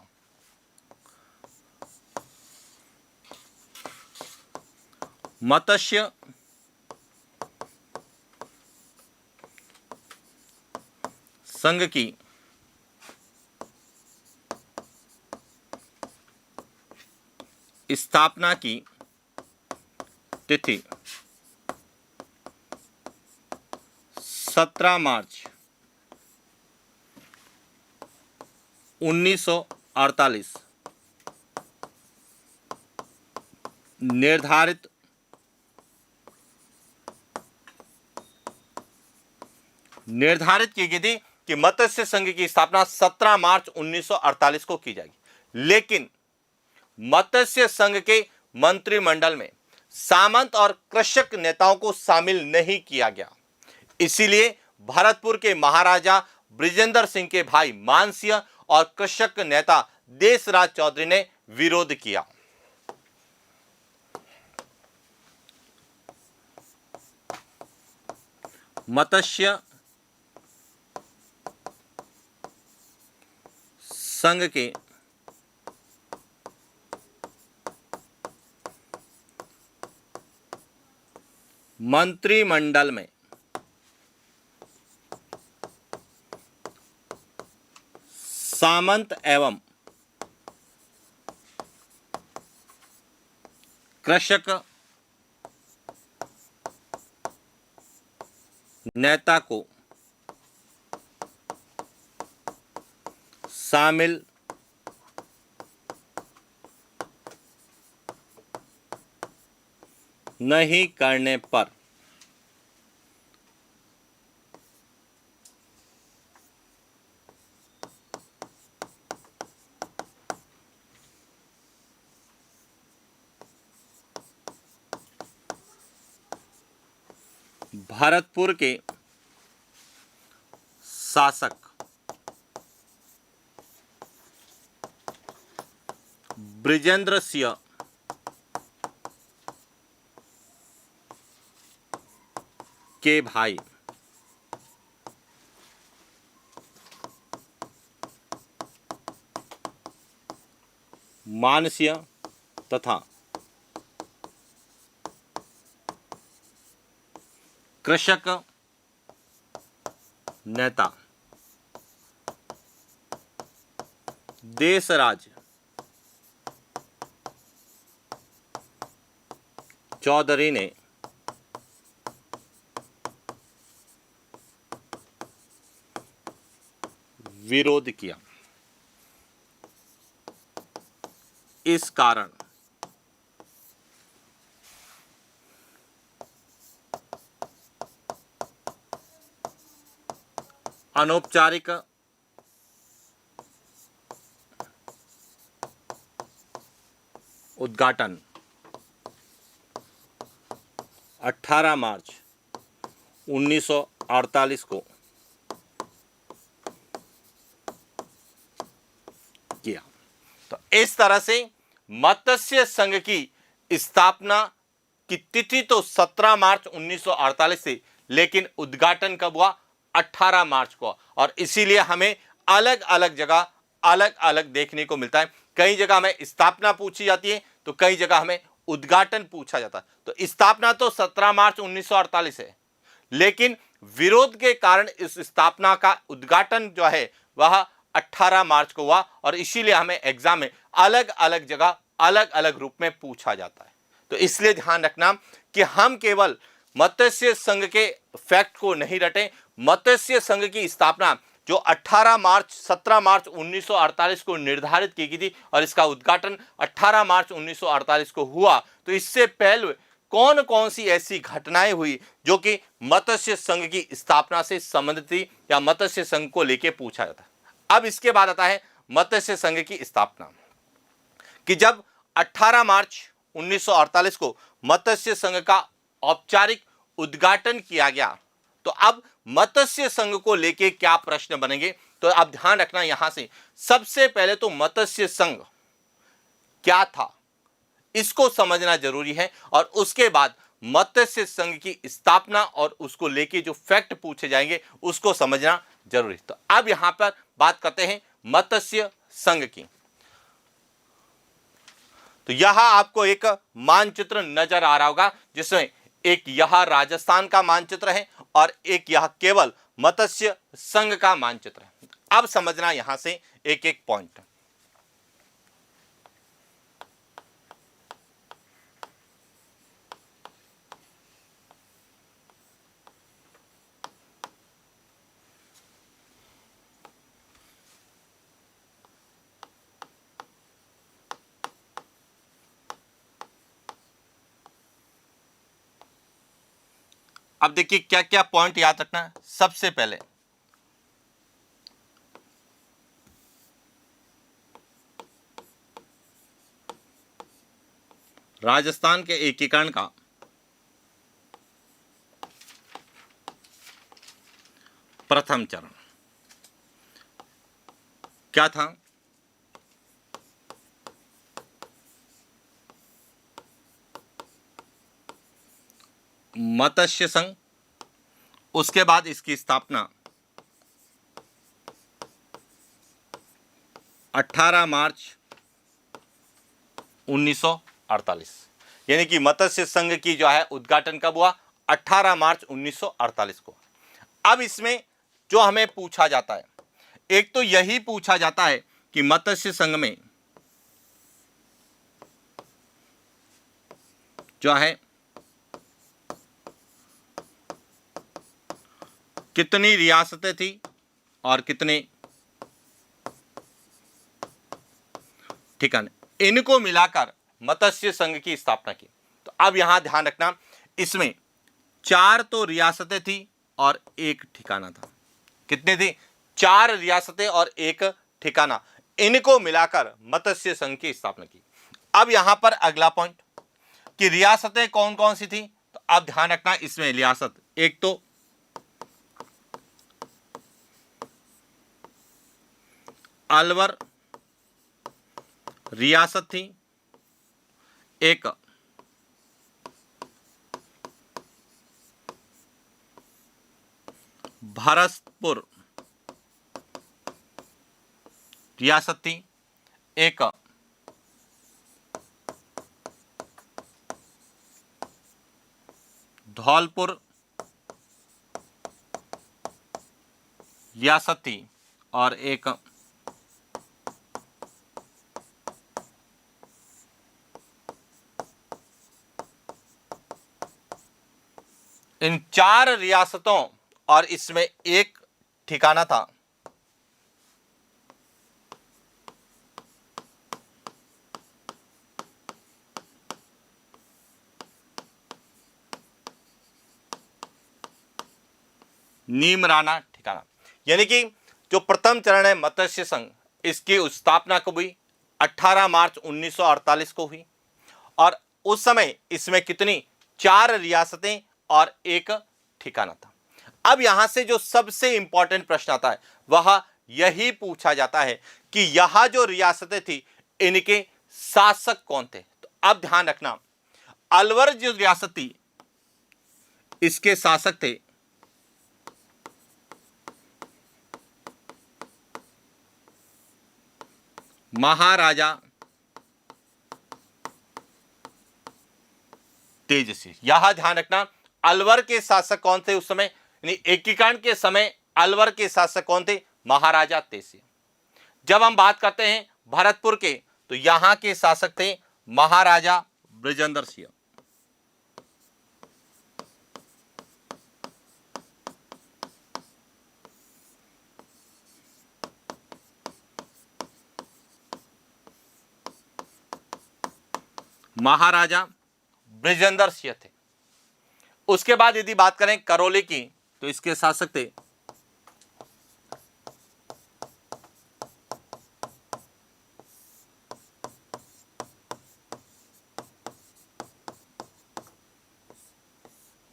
मत्स्य संघ की स्थापना की तिथि 17 मार्च 1948 निर्धारित की गई थी कि मत्स्य संघ की स्थापना 17 मार्च 1948 को की जाएगी। लेकिन मत्स्य संघ के मंत्रिमंडल में सामंत और कृषक नेताओं को शामिल नहीं किया गया। इसीलिए भरतपुर के महाराजा बृजेंद्र सिंह के भाई मानसिंह और कृषक नेता देशराज चौधरी ने विरोध किया। मत्स्य संघ के मंत्रिमंडल में सामंत एवं कृषक नेता को शामिल नहीं करने पर भरतपुर के शासक बृजेंद्र सिंह के भाई मानसिंह तथा कृषक नेता देशराज चौधरी ने विरोध किया। इस कारण अनौपचारिक उद्घाटन 18 मार्च 1948 को किया। तो इस तरह से मत्स्य संघ की स्थापना की तिथि तो 17 मार्च 1948 थी, लेकिन उद्घाटन कब हुआ? 18 मार्च को। और इसीलिए हमें अलग अलग जगह अलग अलग देखने को मिलता है। कई जगह हमें स्थापना पूछी जाती है तो कई जगह हमें उद्घाटन पूछा जाता है। तो स्थापना तो 17 मार्च 1948 है, लेकिन विरोध के कारण इस स्थापना का उद्घाटन जो है वह 18 मार्च को हुआ। और इसीलिए हमें एग्जाम में अलग अलग जगह अलग अलग रूप में पूछा जाता है। तो इसलिए ध्यान रखना कि हम केवल मत्स्य संघ के फैक्ट को नहीं रटें। मत्स्य संघ की स्थापना जो 17 मार्च 1948 को निर्धारित की गई थी और इसका उद्घाटन 18 मार्च 1948 को हुआ, तो इससे पहले कौन कौन सी ऐसी घटनाएं हुई जो कि मत्स्य संघ की स्थापना से संबंधित थी या मत्स्य संघ को लेके पूछा जाता है। अब इसके बाद आता है मत्स्य संघ की स्थापना, कि जब 18 मार्च 1948 को मत्स्य संघ का औपचारिक उद्घाटन किया गया, तो अब मत्स्य संघ को लेके क्या प्रश्न बनेंगे? तो अब ध्यान रखना, यहां से सबसे पहले तो मत्स्य संघ क्या था इसको समझना जरूरी है, और उसके बाद मत्स्य संघ की स्थापना और उसको लेके जो फैक्ट पूछे जाएंगे उसको समझना जरूरी है। तो अब यहां पर बात करते हैं मत्स्य संघ की। तो यहां आपको एक मानचित्र नजर आ रहा होगा, जिसमें एक यह राजस्थान का मानचित्र है और एक यह केवल मत्स्य संघ का मानचित्र है। अब समझना यहां से एक एक पॉइंट। अब देखिए क्या क्या पॉइंट याद रखना है। सबसे पहले राजस्थान के एकीकरण का प्रथम चरण क्या था? मत्स्य संघ। उसके बाद इसकी स्थापना 18 मार्च 1948, यानी कि मत्स्य संघ की जो है उद्घाटन कब हुआ? 18 मार्च 1948 को। अब इसमें जो हमें पूछा जाता है, एक तो यही पूछा जाता है कि मत्स्य संघ में जो है कितनी रियासतें थी और कितने ठिकाने, इनको मिलाकर मत्स्य संघ की स्थापना की। तो अब यहां ध्यान रखना, इसमें 4 तो रियासतें थी और 1 ठिकाना था। कितनी थी? 4 रियासतें और 1 ठिकाना, इनको मिलाकर मत्स्य संघ की स्थापना की। अब यहां पर अगला पॉइंट कि रियासतें कौन कौन सी थी, तो अब ध्यान रखना, इसमें रियासत एक तो अलवर रियासत थी, एक भरतपुर रियासत थी, एक धौलपुर रियासत थी और एक इन 4 रियासतों और इसमें 1 ठिकाना था नीमराना ठिकाना। यानी कि जो प्रथम चरण है मत्स्य संघ, इसकी स्थापना कब हुई? 18 मार्च 1948 को हुई। और उस समय इसमें कितनी? 4 रियासतें और 1 ठिकाना था। अब यहां से जो सबसे इंपॉर्टेंट प्रश्न आता है वह यही पूछा जाता है कि यह जो रियासतें थी इनके शासक कौन थे। तो अब ध्यान रखना, अलवर जो रियासत थी इसके शासक थे महाराजा तेजस्वी। यहां ध्यान रखना, अलवर के शासक कौन थे उस समय, यानी एकीकरण के समय अलवर के शासक कौन थे? महाराजा तेजस्वी। जब हम बात करते हैं भरतपुर के, तो यहां के शासक थे महाराजा बृजेंद्र सिंह। महाराजा बृजेंद्र सिंह थे। उसके बाद यदि बात करें करौली की, तो इसके शासक थे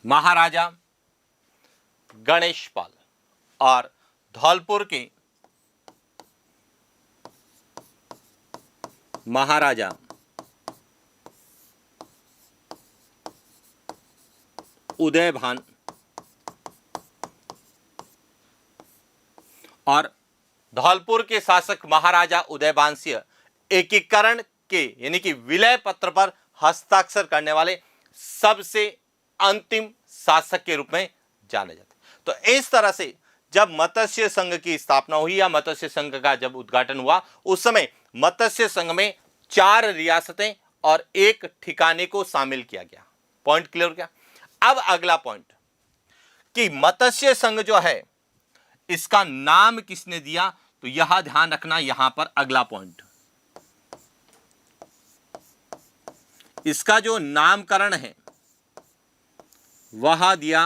महाराजा गणेश पाल। और धौलपुर के महाराजा उदयभान। और धौलपुर के शासक महाराजा उदयभान सिंह एकीकरण के यानी कि विलय पत्र पर हस्ताक्षर करने वाले सबसे अंतिम शासक के रूप में जाने जाते। तो इस तरह से जब मत्स्य संघ की स्थापना हुई या मत्स्य संघ का जब उद्घाटन हुआ, उस समय मत्स्य संघ में 4 रियासतें और 1 ठिकाने को शामिल किया गया। पॉइंट क्लियर क्या? अब अगला पॉइंट कि मत्स्य संघ जो है इसका नाम किसने दिया, तो यह ध्यान रखना, यहां पर अगला पॉइंट, इसका जो नामकरण है वह दिया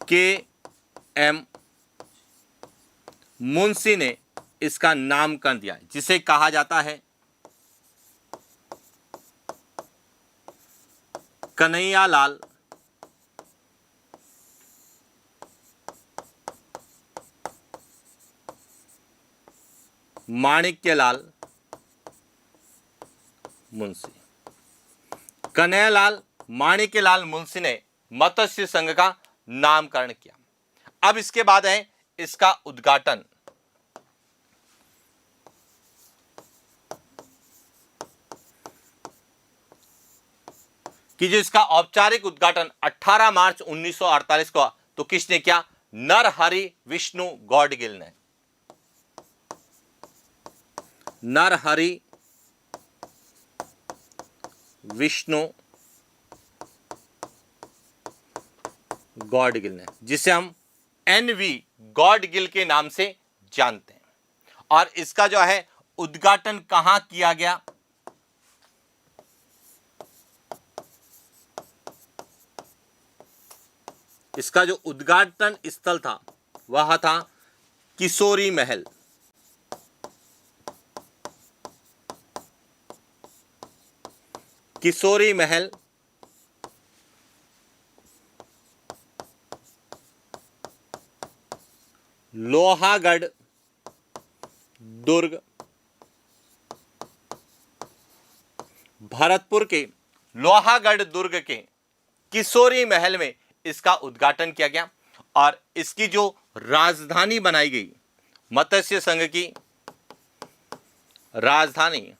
के एम मुंशी ने इसका नामकरण दिया, जिसे कहा जाता है कन्हैयालाल माणिक्यलाल मुंशी। कन्हैयालाल माणिक्यलाल मुंशी ने मत्स्य संघ का नामकरण किया। अब इसके बाद है इसका उद्घाटन। कि जो इसका औपचारिक उद्घाटन 18 मार्च 1948 को, तो किसने किया? नरहरि विष्णु गौडगिल ने। नरहरि विष्णु गौडगिल ने, जिसे हम एनवी गौडगिल के नाम से जानते हैं। और इसका जो है उद्घाटन कहां किया गया? इसका जो उद्घाटन स्थल था वह था किशोरी महल। किशोरी महल लोहागढ़ दुर्ग, भरतपुर के लोहागढ़ दुर्ग के किशोरी महल में इसका उद्घाटन किया गया। और इसकी जो राजधानी बनाई गई, मत्स्य संघ की राजधानी,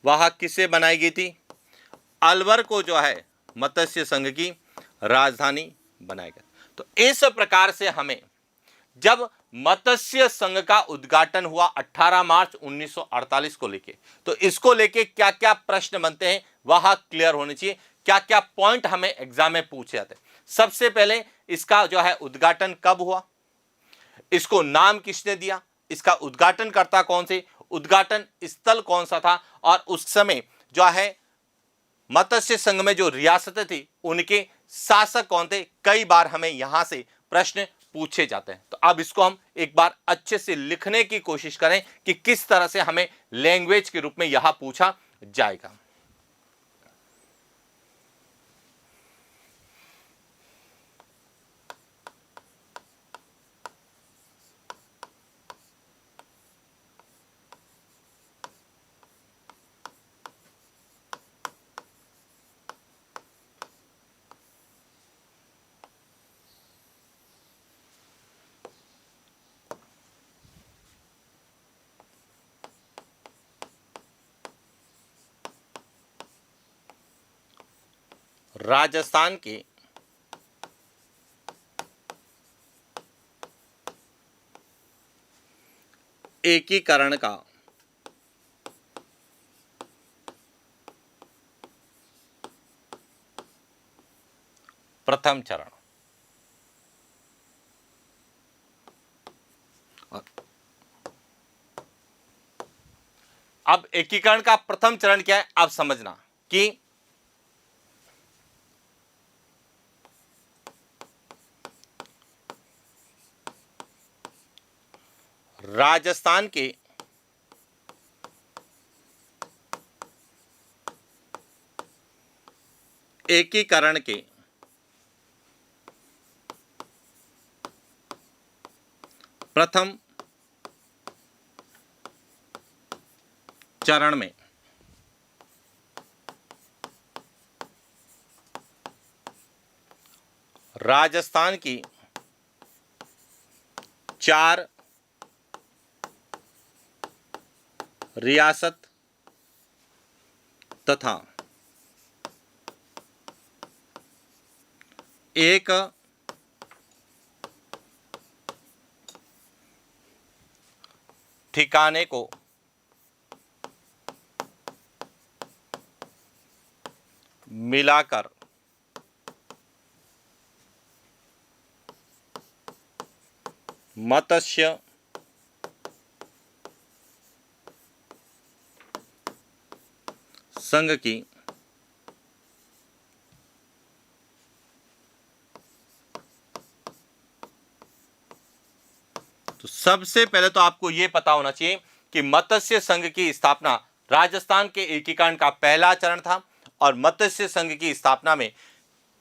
वह किसे बनाई गई थी? अलवर को जो है मत्स्य संघ की राजधानी बनाया गया। तो इस प्रकार से हमें जब मत्स्य संघ का उद्घाटन हुआ 18 मार्च 1948 को लेके, तो इसको लेके क्या क्या प्रश्न बनते हैं वह क्लियर होने चाहिए। क्या क्या पॉइंट हमें एग्जाम में पूछे जाते हैं। सबसे पहले इसका जो है उद्घाटन कब हुआ, इसको नाम किसने दिया, इसका उद्घाटनकर्ता कौन से, उद्घाटन स्थल कौन सा था, और उस समय जो है मत्स्य संघ में जो रियासतें थी उनके शासक कौन थे। कई बार हमें यहां से प्रश्न पूछे जाते हैं। तो अब इसको हम एक बार अच्छे से लिखने की कोशिश करें कि किस तरह से हमें लैंग्वेज के रूप में यहां पूछा जाएगा। राजस्थान के एकीकरण का प्रथम चरण। अब एकीकरण का प्रथम चरण क्या है, आप समझना कि राजस्थान के एकीकरण के प्रथम चरण में राजस्थान की 4 रियासत तथा एक ठिकाने को मिलाकर मत्स्य संघ की तो सबसे पहले तो आपको यह पता होना चाहिए कि मत्स्य संघ की स्थापना राजस्थान के एकीकरण का पहला चरण था और मत्स्य संघ की स्थापना में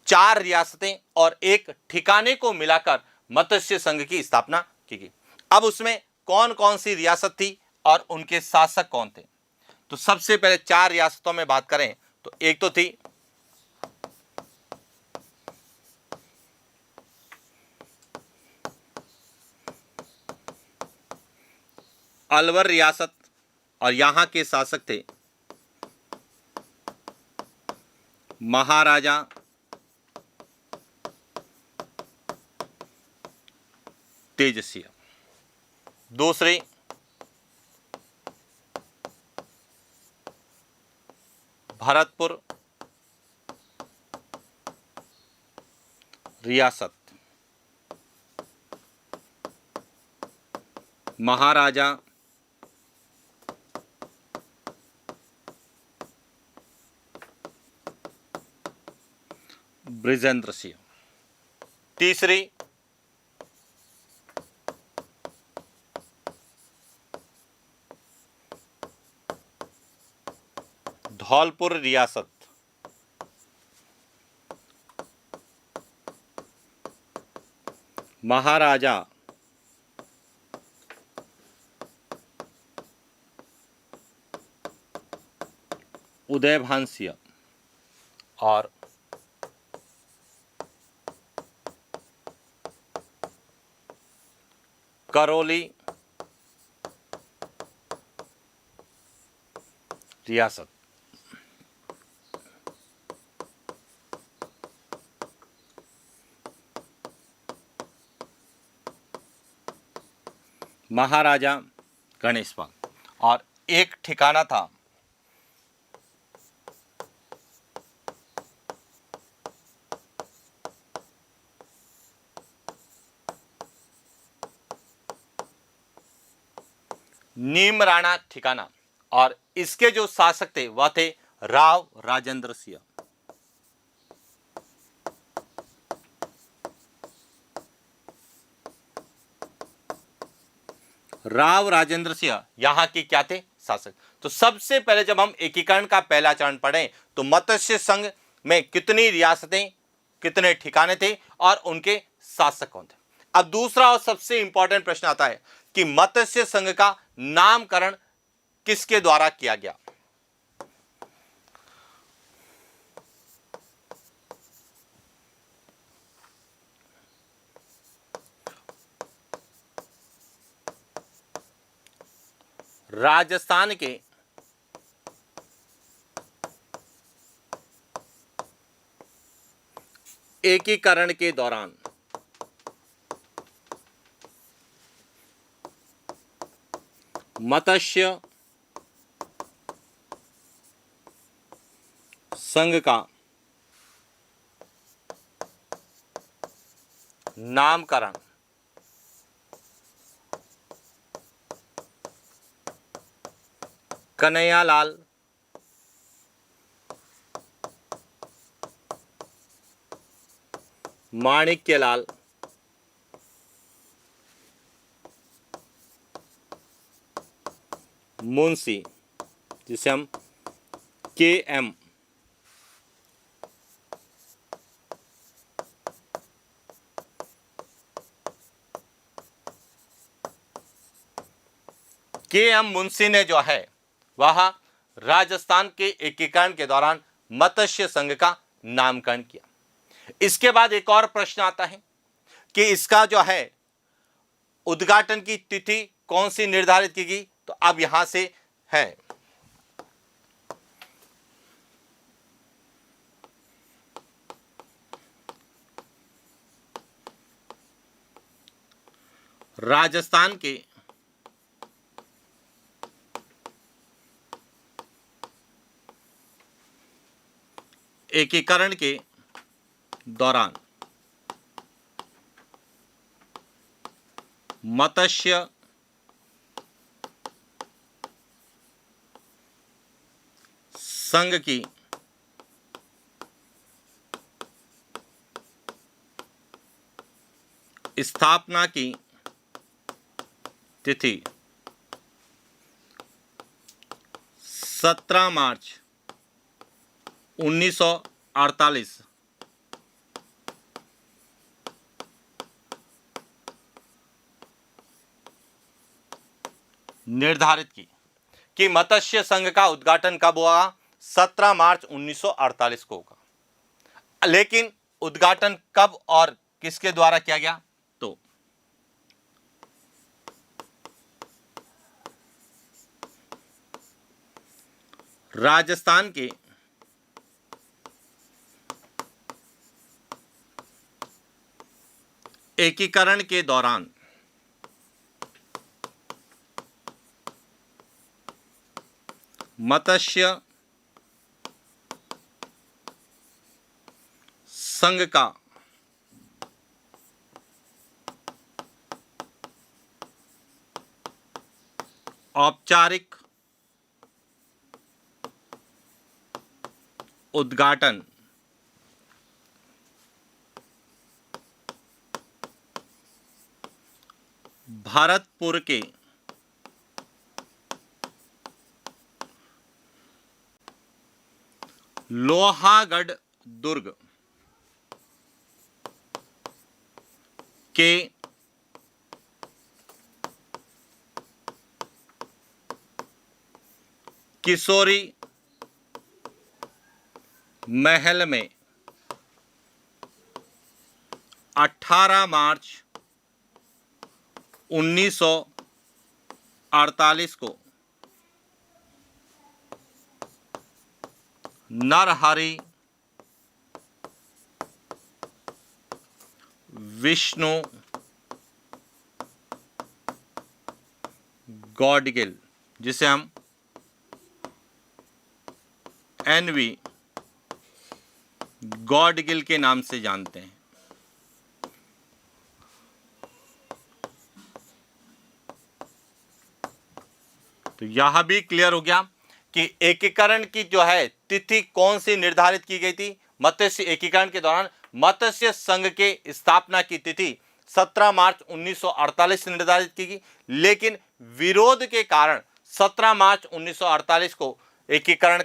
4 रियासतें और एक ठिकाने को मिलाकर मत्स्य संघ की स्थापना की गई। अब उसमें कौन कौन सी रियासत थी और उनके शासक कौन थे? तो सबसे पहले 4 रियासतों में बात करें तो एक तो थी अलवर रियासत और यहां के शासक थे महाराजा तेजसिंह। दूसरी भरतपुर रियासत महाराजा बृजेंद्र सिंह। तीसरी धौलपुर रियासत महाराजा उदयभान सिंह। और करौली रियासत। महाराजा गणेशपाल। और एक ठिकाना था नीमराणा ठिकाना और इसके जो शासक थे वह थे राव राजेंद्र सिंह। राव राजेंद्र सिंह यहां के क्या थे? शासक। तो सबसे पहले जब हम एकीकरण का पहला चरण पढ़ें तो मत्स्य संघ में कितनी रियासतें, कितने ठिकाने थे और उनके शासक कौन थे? अब दूसरा और सबसे इंपॉर्टेंट प्रश्न आता है कि मत्स्य संघ का नामकरण किसके द्वारा किया गया? राजस्थान के एकीकरण के दौरान मत्स्य संघ का नामकरण कन्हैयालाल माणिक्यलाल मुंशी, जिसे हम KM मुंशी ने जो है वह राजस्थान के एकीकरण के दौरान मत्स्य संघ का नामकरण किया। इसके बाद एक और प्रश्न आता है कि इसका जो है उद्घाटन की तिथि कौन सी निर्धारित की गई? तो अब यहां से है राजस्थान के एकीकरण के दौरान मत्स्य संघ की स्थापना की तिथि 17 मार्च 1948 निर्धारित की कि मत्स्य संघ का उद्घाटन कब हुआ? 17 मार्च 1948 को होगा। लेकिन उद्घाटन कब और किसके द्वारा किया गया? तो राजस्थान के एकीकरण के दौरान मत्स्य संघ का औपचारिक उद्घाटन भरतपुर के लोहागढ़ दुर्ग के किशोरी महल में 18 मार्च 1948 को नरहरि विष्णु गॉडगिल, जिसे हम NV गॉडगिल के नाम से जानते हैं, तो यह भी क्लियर हो गया कि एकीकरण की जो है तिथि कौन सी निर्धारित की गई थी। मत्स्य एकीकरण के दौरान मत्स्य संघ के स्थापना की तिथि 17 मार्च 1948 निर्धारित की गई, लेकिन विरोध के कारण 17 मार्च 1948 को एकीकरण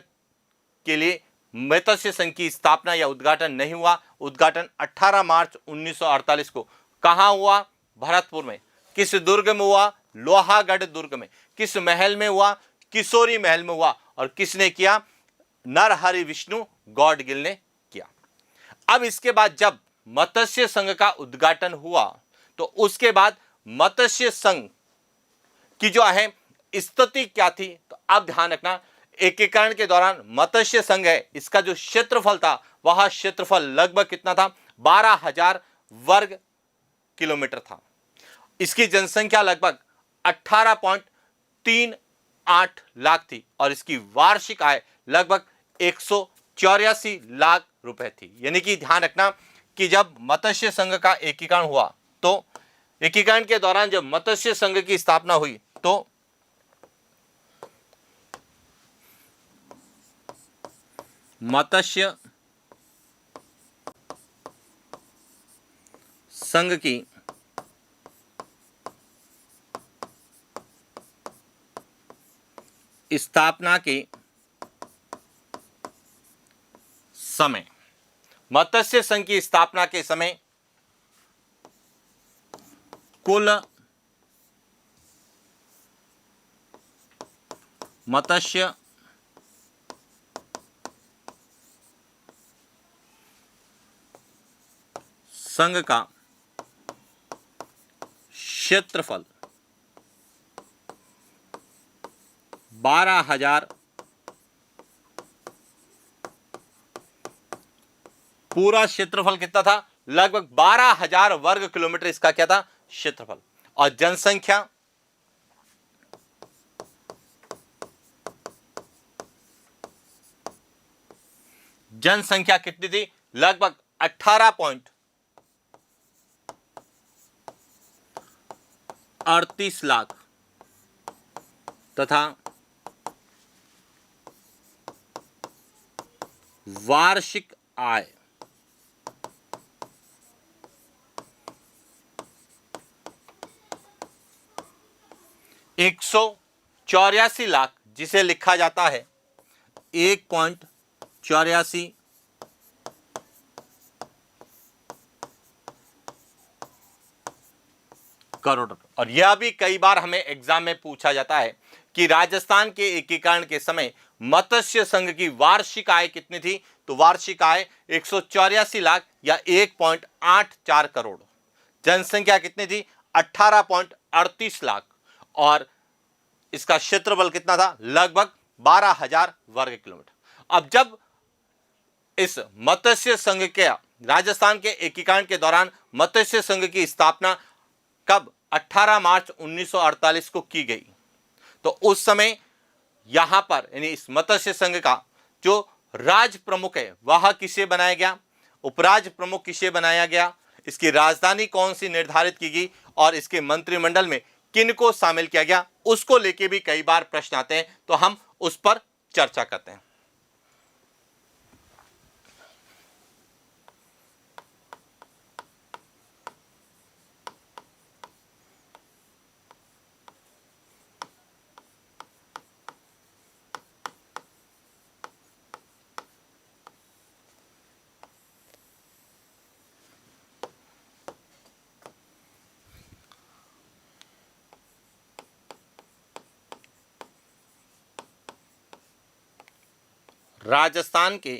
के लिए मत्स्य संघ की स्थापना या उद्घाटन नहीं हुआ। उद्घाटन 18 मार्च 1948 को कहां हुआ? भरतपुर में। किस दुर्ग में हुआ? लोहागढ़ दुर्ग में। किस महल में हुआ? किशोरी महल में हुआ। और किसने किया? नरहरि विष्णु गॉडगिल ने किया। अब इसके बाद जब मत्स्य संघ का उद्घाटन हुआ तो उसके बाद मत्स्य संघ की जो है स्थिति क्या थी? तो अब ध्यान रखना, एकीकरण के दौरान मत्स्य संघ है, इसका जो क्षेत्रफल था वह क्षेत्रफल लगभग कितना था? 12,000 वर्ग किलोमीटर था। इसकी जनसंख्या लगभग 18.38 लाख थी और इसकी वार्षिक आय लगभग 184 लाख रुपए थी। यानी कि ध्यान रखना कि जब मत्स्य संघ का एकीकरण हुआ तो एकीकरण के दौरान जब मत्स्य संघ की स्थापना हुई तो मत्स्य संघ की स्थापना के समय, मत्स्य संघ की स्थापना के समय कुल मत्स्य संघ का क्षेत्रफल 12,000 पूरा क्षेत्रफल कितना था? लगभग 12,000 वर्ग किलोमीटर इसका क्या था? क्षेत्रफल। और जनसंख्या कितनी थी? लगभग 18.38 लाख तथा वार्षिक आय 184 लाख, जिसे लिखा जाता है 1.84 करोड़। और यह भी कई बार हमें एग्जाम में पूछा जाता है कि राजस्थान के एकीकरण के समय मत्स्य संघ की वार्षिक आय कितनी थी। तो वार्षिक आय 184 लाख या 1.84 करोड़। जनसंख्या कितनी थी? 18.38 लाख। और इसका क्षेत्रफल कितना था? लगभग 12,000 वर्ग किलोमीटर। अब जब इस मत्स्य संघ के राजस्थान के एकीकरण के दौरान मत्स्य संघ की स्थापना कब? 18 मार्च 1948 को की गई। तो उस समय यहां पर यानी इस मत्स्य संघ का जो राज प्रमुख है वह किसे बनाया गया, उपराज प्रमुख किसे बनाया गया, इसकी राजधानी कौन सी निर्धारित की गई और इसके मंत्रिमंडल में किन को शामिल किया गया, उसको लेके भी कई बार प्रश्न आते हैं। तो हम उस पर चर्चा करते हैं। राजस्थान के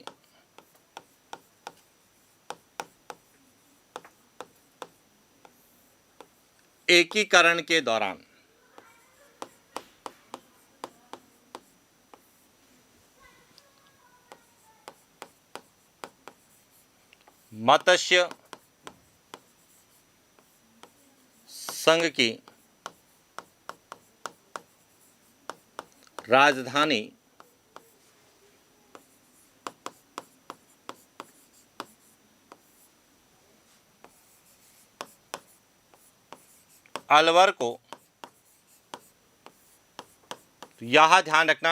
एकीकरण के दौरान मत्स्य संघ की राजधानी अलवर को, तो यह ध्यान रखना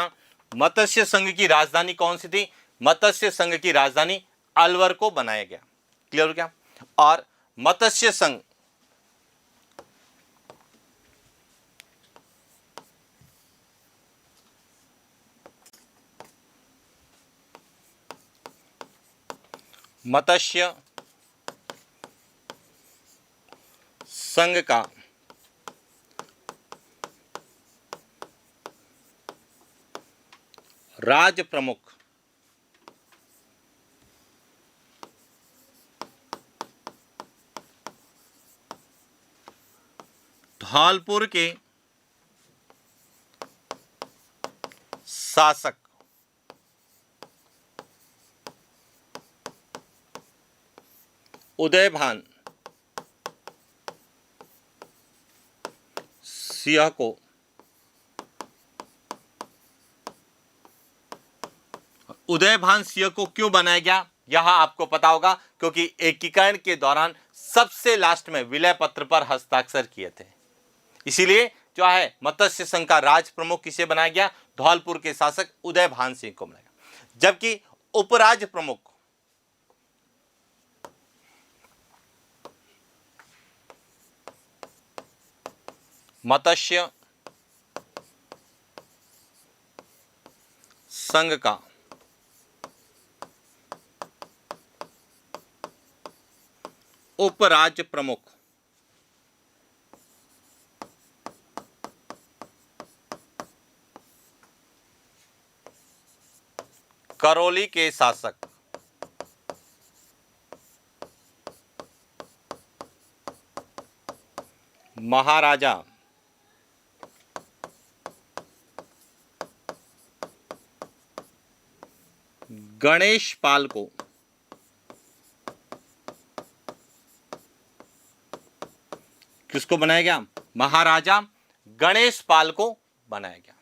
मत्स्य संघ की राजधानी कौन सी थी? मत्स्य संघ की राजधानी अलवर को बनाया गया। क्लियर हो गया? और मत्स्य संघ मत्स्य संघ का राज प्रमुख धौलपुर के शासक उदयभान सिंह को उदयभान सिंह को क्यों बनाया गया यह आपको पता होगा, क्योंकि एकीकरण के दौरान सबसे लास्ट में विलय पत्र पर हस्ताक्षर किए थे। इसीलिए जो है मत्स्य संघ का राज प्रमुख किसे बनाया गया? धौलपुर के शासक उदयभान सिंह को बनाया गया। जबकि उपराज प्रमुख मत्स्य संघ का उपराज्य प्रमुख करौली के शासक महाराजा गणेश पाल को किसको बनाया गया? महाराजा गणेश पाल को बनाया गया।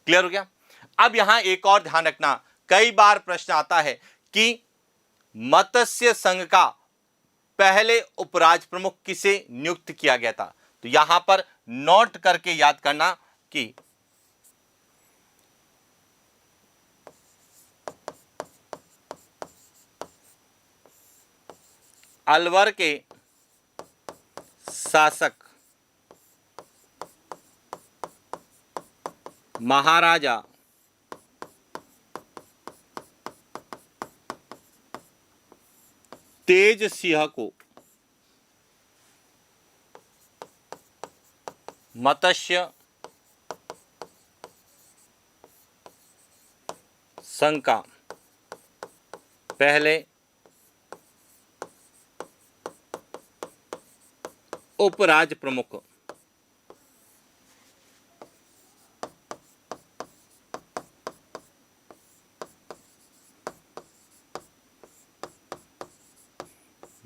क्लियर हो गया? अब यहां एक और ध्यान रखना, कई बार प्रश्न आता है कि मत्स्य संघ का पहले उपराज प्रमुख किसे नियुक्त किया गया था। तो यहां पर नोट करके याद करना कि अलवर के शासक महाराजा तेज सिंह को मत्स्य संघ का पहले उपराज प्रमुख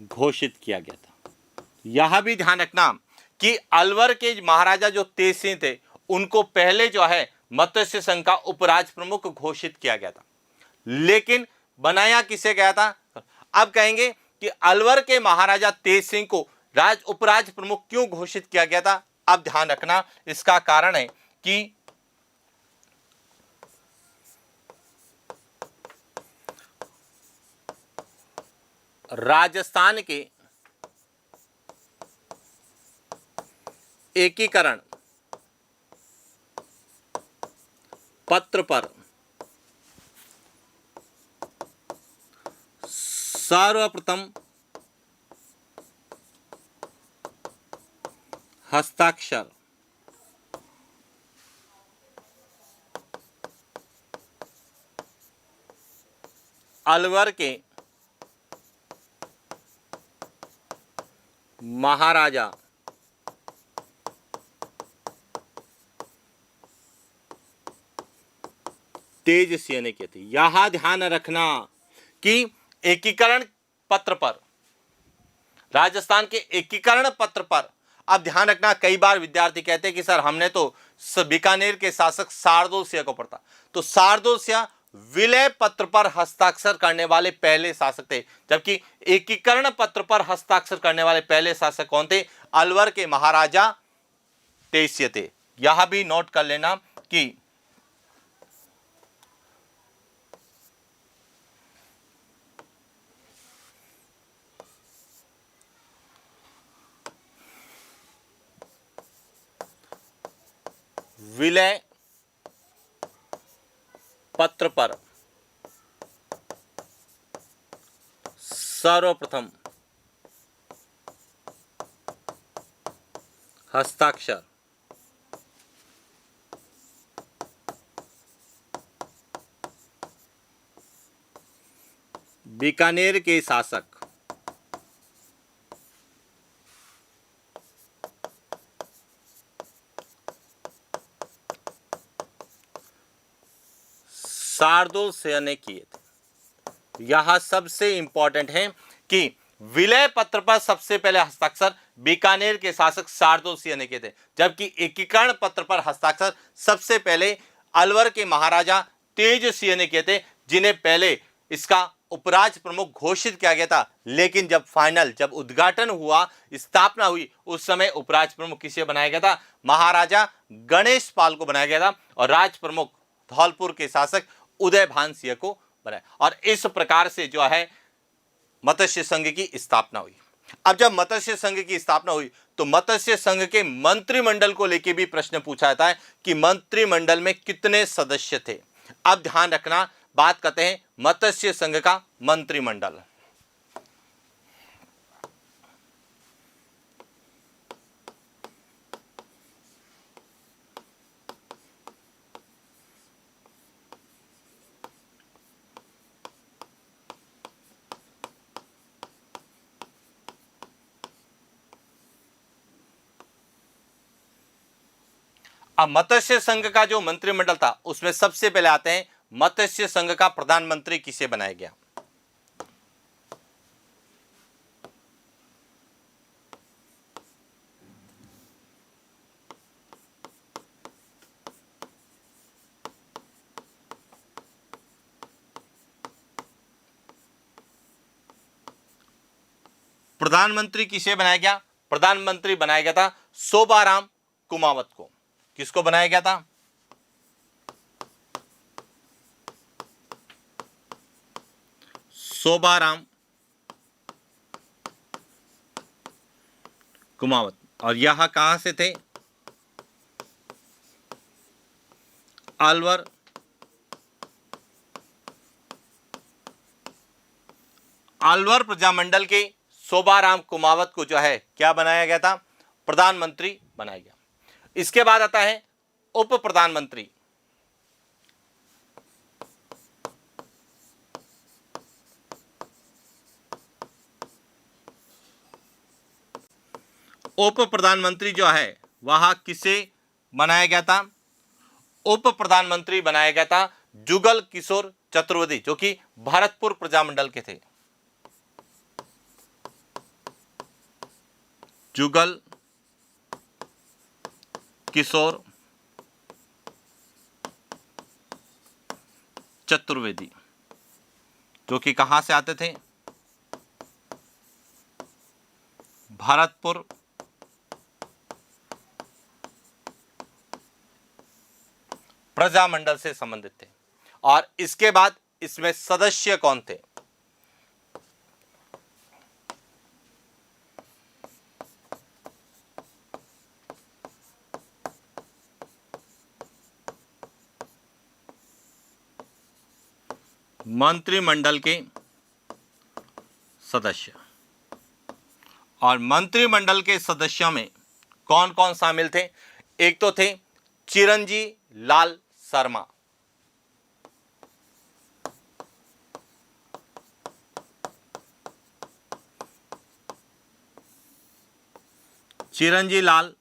घोषित किया गया था। यह भी ध्यान रखना कि अलवर के महाराजा जो तेज सिंह थे उनको पहले जो है मत्स्य संघ का उपराज प्रमुख घोषित किया गया था, लेकिन बनाया किसे गया था? अब कहेंगे कि अलवर के महाराजा तेज सिंह को उपराज प्रमुख क्यों घोषित किया गया था? अब ध्यान रखना, इसका कारण है कि राजस्थान के एकीकरण पत्र पर सर्वप्रथम हस्ताक्षर अलवर के महाराजा तेज सिंह ने किए थे। यह ध्यान रखना कि एकीकरण पत्र पर, राजस्थान के एकीकरण पत्र पर, अब ध्यान रखना, कई बार विद्यार्थी कहते हैं कि सर हमने तो बीकानेर के शासक शार्दुल सिंह को पढ़ा, तो शार्दुल सिंह विलय पत्र पर हस्ताक्षर करने वाले पहले शासक थे, जबकि एकीकरण पत्र पर हस्ताक्षर करने वाले पहले शासक कौन थे? अलवर के महाराजा तेज सिंह थे। यह भी नोट कर लेना कि विलय पत्र पर सर्वप्रथम हस्ताक्षर बीकानेर के शासक शार्दुल सिंह ने किए थे। यह सबसे इंपॉर्टेंट है कि विलय पत्र पर सबसे पहले हस्ताक्षर बीकानेर के शासक शार्दुल सिंह ने किए थे, जबकि एकीकरण पत्र पर हस्ताक्षर सबसे पहले अलवर के महाराजा तेज सिंह ने किए थे, जिन्हें पहले इसका उपराज प्रमुख घोषित किया गया था, लेकिन जब उद्घाटन हुआ, स्थापना हुई, उस समय उपराज प्रमुख किसे बनाया गया था? महाराजा गणेश पाल को बनाया गया था, और राज प्रमुख धौलपुर के शासक उदय भान सिंह को बनाया। और इस प्रकार से जो है मत्स्य संघ की स्थापना हुई। अब जब मत्स्य संघ की स्थापना हुई तो मत्स्य संघ के मंत्रिमंडल को लेकर भी प्रश्न पूछा जाता है कि मंत्रिमंडल में कितने सदस्य थे। अब ध्यान रखना, बात करते हैं मत्स्य संघ का मंत्रिमंडल। अब मत्स्य संघ का जो मंत्रिमंडल था उसमें सबसे पहले आते हैं मत्स्य संघ का प्रधानमंत्री किसे बनाया गया? प्रधानमंत्री किसे बनाया गया? प्रधानमंत्री बनाया गया था शोभाराम कुमावत को। किसको बनाया गया था? शोभाराम कुमावत। और यह कहां से थे? अलवर अलवर प्रजामंडल के शोभाराम कुमावत को जो है क्या बनाया गया था, प्रधानमंत्री बनाया गया। इसके बाद आता है उप प्रधानमंत्री। उप प्रधानमंत्री जो है वह किसे बनाया गया था, उप प्रधानमंत्री बनाया गया था जुगल किशोर चतुर्वेदी, जो कि भरतपुर प्रजामंडल के थे। जुगल किशोर चतुर्वेदी, जो कि कहां से आते थे, भरतपुर प्रजामंडल से संबंधित थे। और इसके बाद इसमें सदस्य कौन थे, मंत्रिमंडल के सदस्य। और मंत्रिमंडल के सदस्यों में कौन कौन शामिल थे, एक तो थे चिरंजी लाल शर्मा, चिरंजी लाल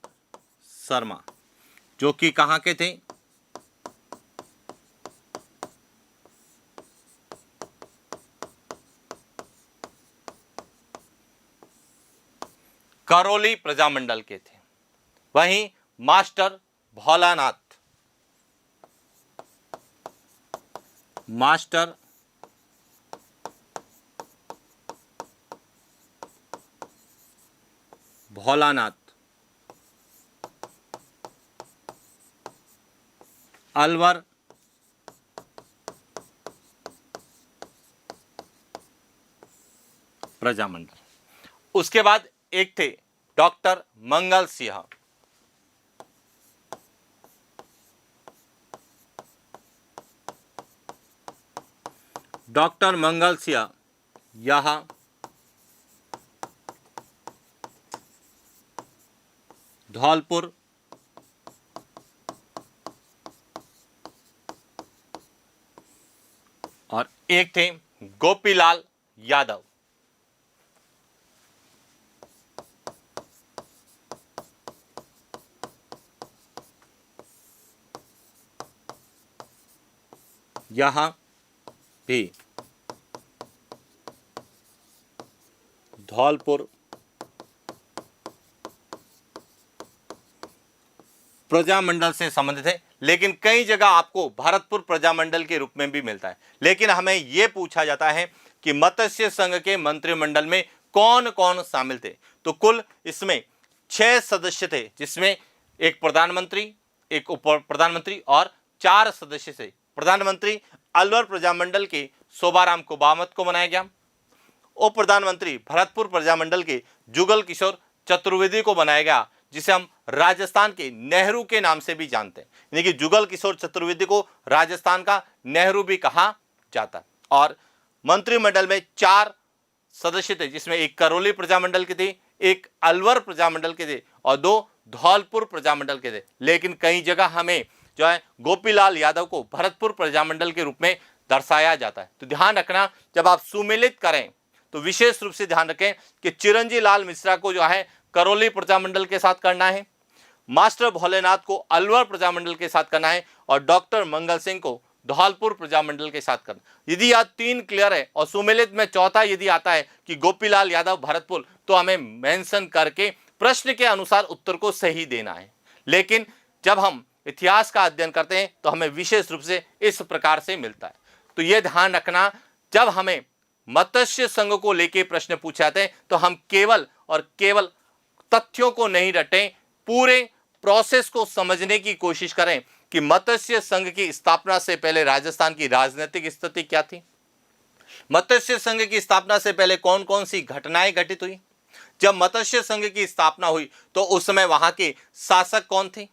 शर्मा, जो कि कहां के थे, करौली प्रजामंडल के थे। वहीं मास्टर भोलानाथ, मास्टर भोलानाथ अलवर प्रजामंडल। उसके बाद एक थे डॉक्टर मंगल सिंह, डॉक्टर मंगल सिंह यह धौलपुर और एक थे गोपीलाल यादव, यहां भी धौलपुर प्रजामंडल से संबंधित है। लेकिन कई जगह आपको भरतपुर प्रजामंडल के रूप में भी मिलता है। लेकिन हमें यह पूछा जाता है कि मत्स्य संघ के मंत्रिमंडल में कौन कौन शामिल थे। तो कुल इसमें 6 सदस्य थे, जिसमें एक प्रधानमंत्री, एक उप प्रधानमंत्री और 4 सदस्य थे। प्रधानमंत्री अलवर प्रजामंडल के शोभाराम कुमावत को बनाया गया। उप प्रधानमंत्री भरतपुर प्रजामंडल के जुगल किशोर चतुर्वेदी को बनाया गया, जिसे हम राजस्थान के नेहरू के नाम से भी जानते हैं। यानी कि जुगल किशोर चतुर्वेदी को राजस्थान का नेहरू भी कहा जाता है। और मंत्रिमंडल में 4 सदस्य थे, जिसमें एक करौली प्रजामंडल के थे, एक अलवर प्रजामंडल के थे और 2 धौलपुर प्रजामंडल के थे। लेकिन कई जगह हमें जो है गोपीलाल यादव को भरतपुर प्रजामंडल के रूप में दर्शाया जाता है। तो ध्यान रखना, जब आप सुमेलित करें तो विशेष रूप से ध्यान रखें कि चिरंजी लाल मिश्रा को जो है करौली प्रजामंडल के साथ करना है, मास्टर भोलेनाथ को अलवर प्रजामंडल के साथ करना है और डॉक्टर मंगल सिंह को धौलपुर प्रजामंडल के साथ करना। यदि यह 3 क्लियर है और सुमेलित में चौथा यदि आता है कि गोपीलाल यादव भरतपुर, तो हमें मेंशन करके प्रश्न के अनुसार उत्तर को सही देना है। लेकिन जब हम इतिहास का अध्ययन करते हैं तो हमें विशेष रूप से इस प्रकार से मिलता है। तो यह ध्यान रखना, जब हमें मत्स्य संघ को लेके प्रश्न पूछे जाते हैं तो हम केवल और केवल तथ्यों को नहीं रटें, पूरे प्रोसेस को समझने की कोशिश करें कि मत्स्य संघ की स्थापना से पहले राजस्थान की राजनीतिक स्थिति क्या थी, मत्स्य संघ की स्थापना से पहले कौन कौन सी घटनाएं घटित हुई, जब मत्स्य संघ की स्थापना हुई तो उस समय वहां के शासक कौन थे,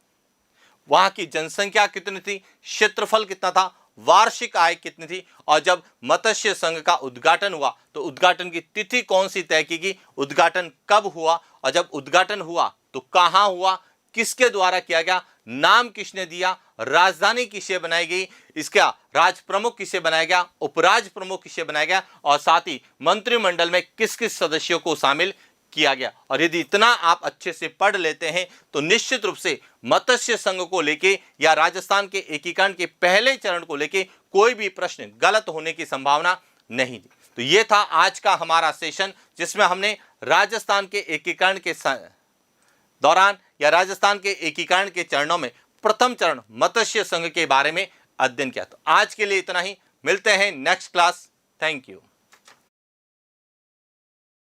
वहां की जनसंख्या कितनी थी, क्षेत्रफल कितना था, वार्षिक आय कितनी थी, और जब मत्स्य संघ का उद्घाटन हुआ तो उद्घाटन की तिथि कौन सी तय की गई, उद्घाटन कब हुआ, और जब उद्घाटन हुआ तो कहां हुआ, किसके द्वारा किया गया, नाम किसने दिया, राजधानी किसे बनाई गई, इसका राज प्रमुख किसे बनाया गया, उपराज प्रमुख किसे बनाया गया, और साथ ही मंत्रिमंडल में किस किस सदस्यों को शामिल किया गया। और यदि इतना आप अच्छे से पढ़ लेते हैं तो निश्चित रूप से मत्स्य संघ को लेके या राजस्थान के एकीकरण के पहले चरण को लेके कोई भी प्रश्न गलत होने की संभावना नहीं थी। तो ये था आज का हमारा सेशन, जिसमें हमने राजस्थान के एकीकरण के दौरान या राजस्थान के एकीकरण के चरणों में प्रथम चरण मत्स्य संघ के बारे में अध्ययन किया। तो आज के लिए इतना ही, मिलते हैं नेक्स्ट क्लास। Thank you.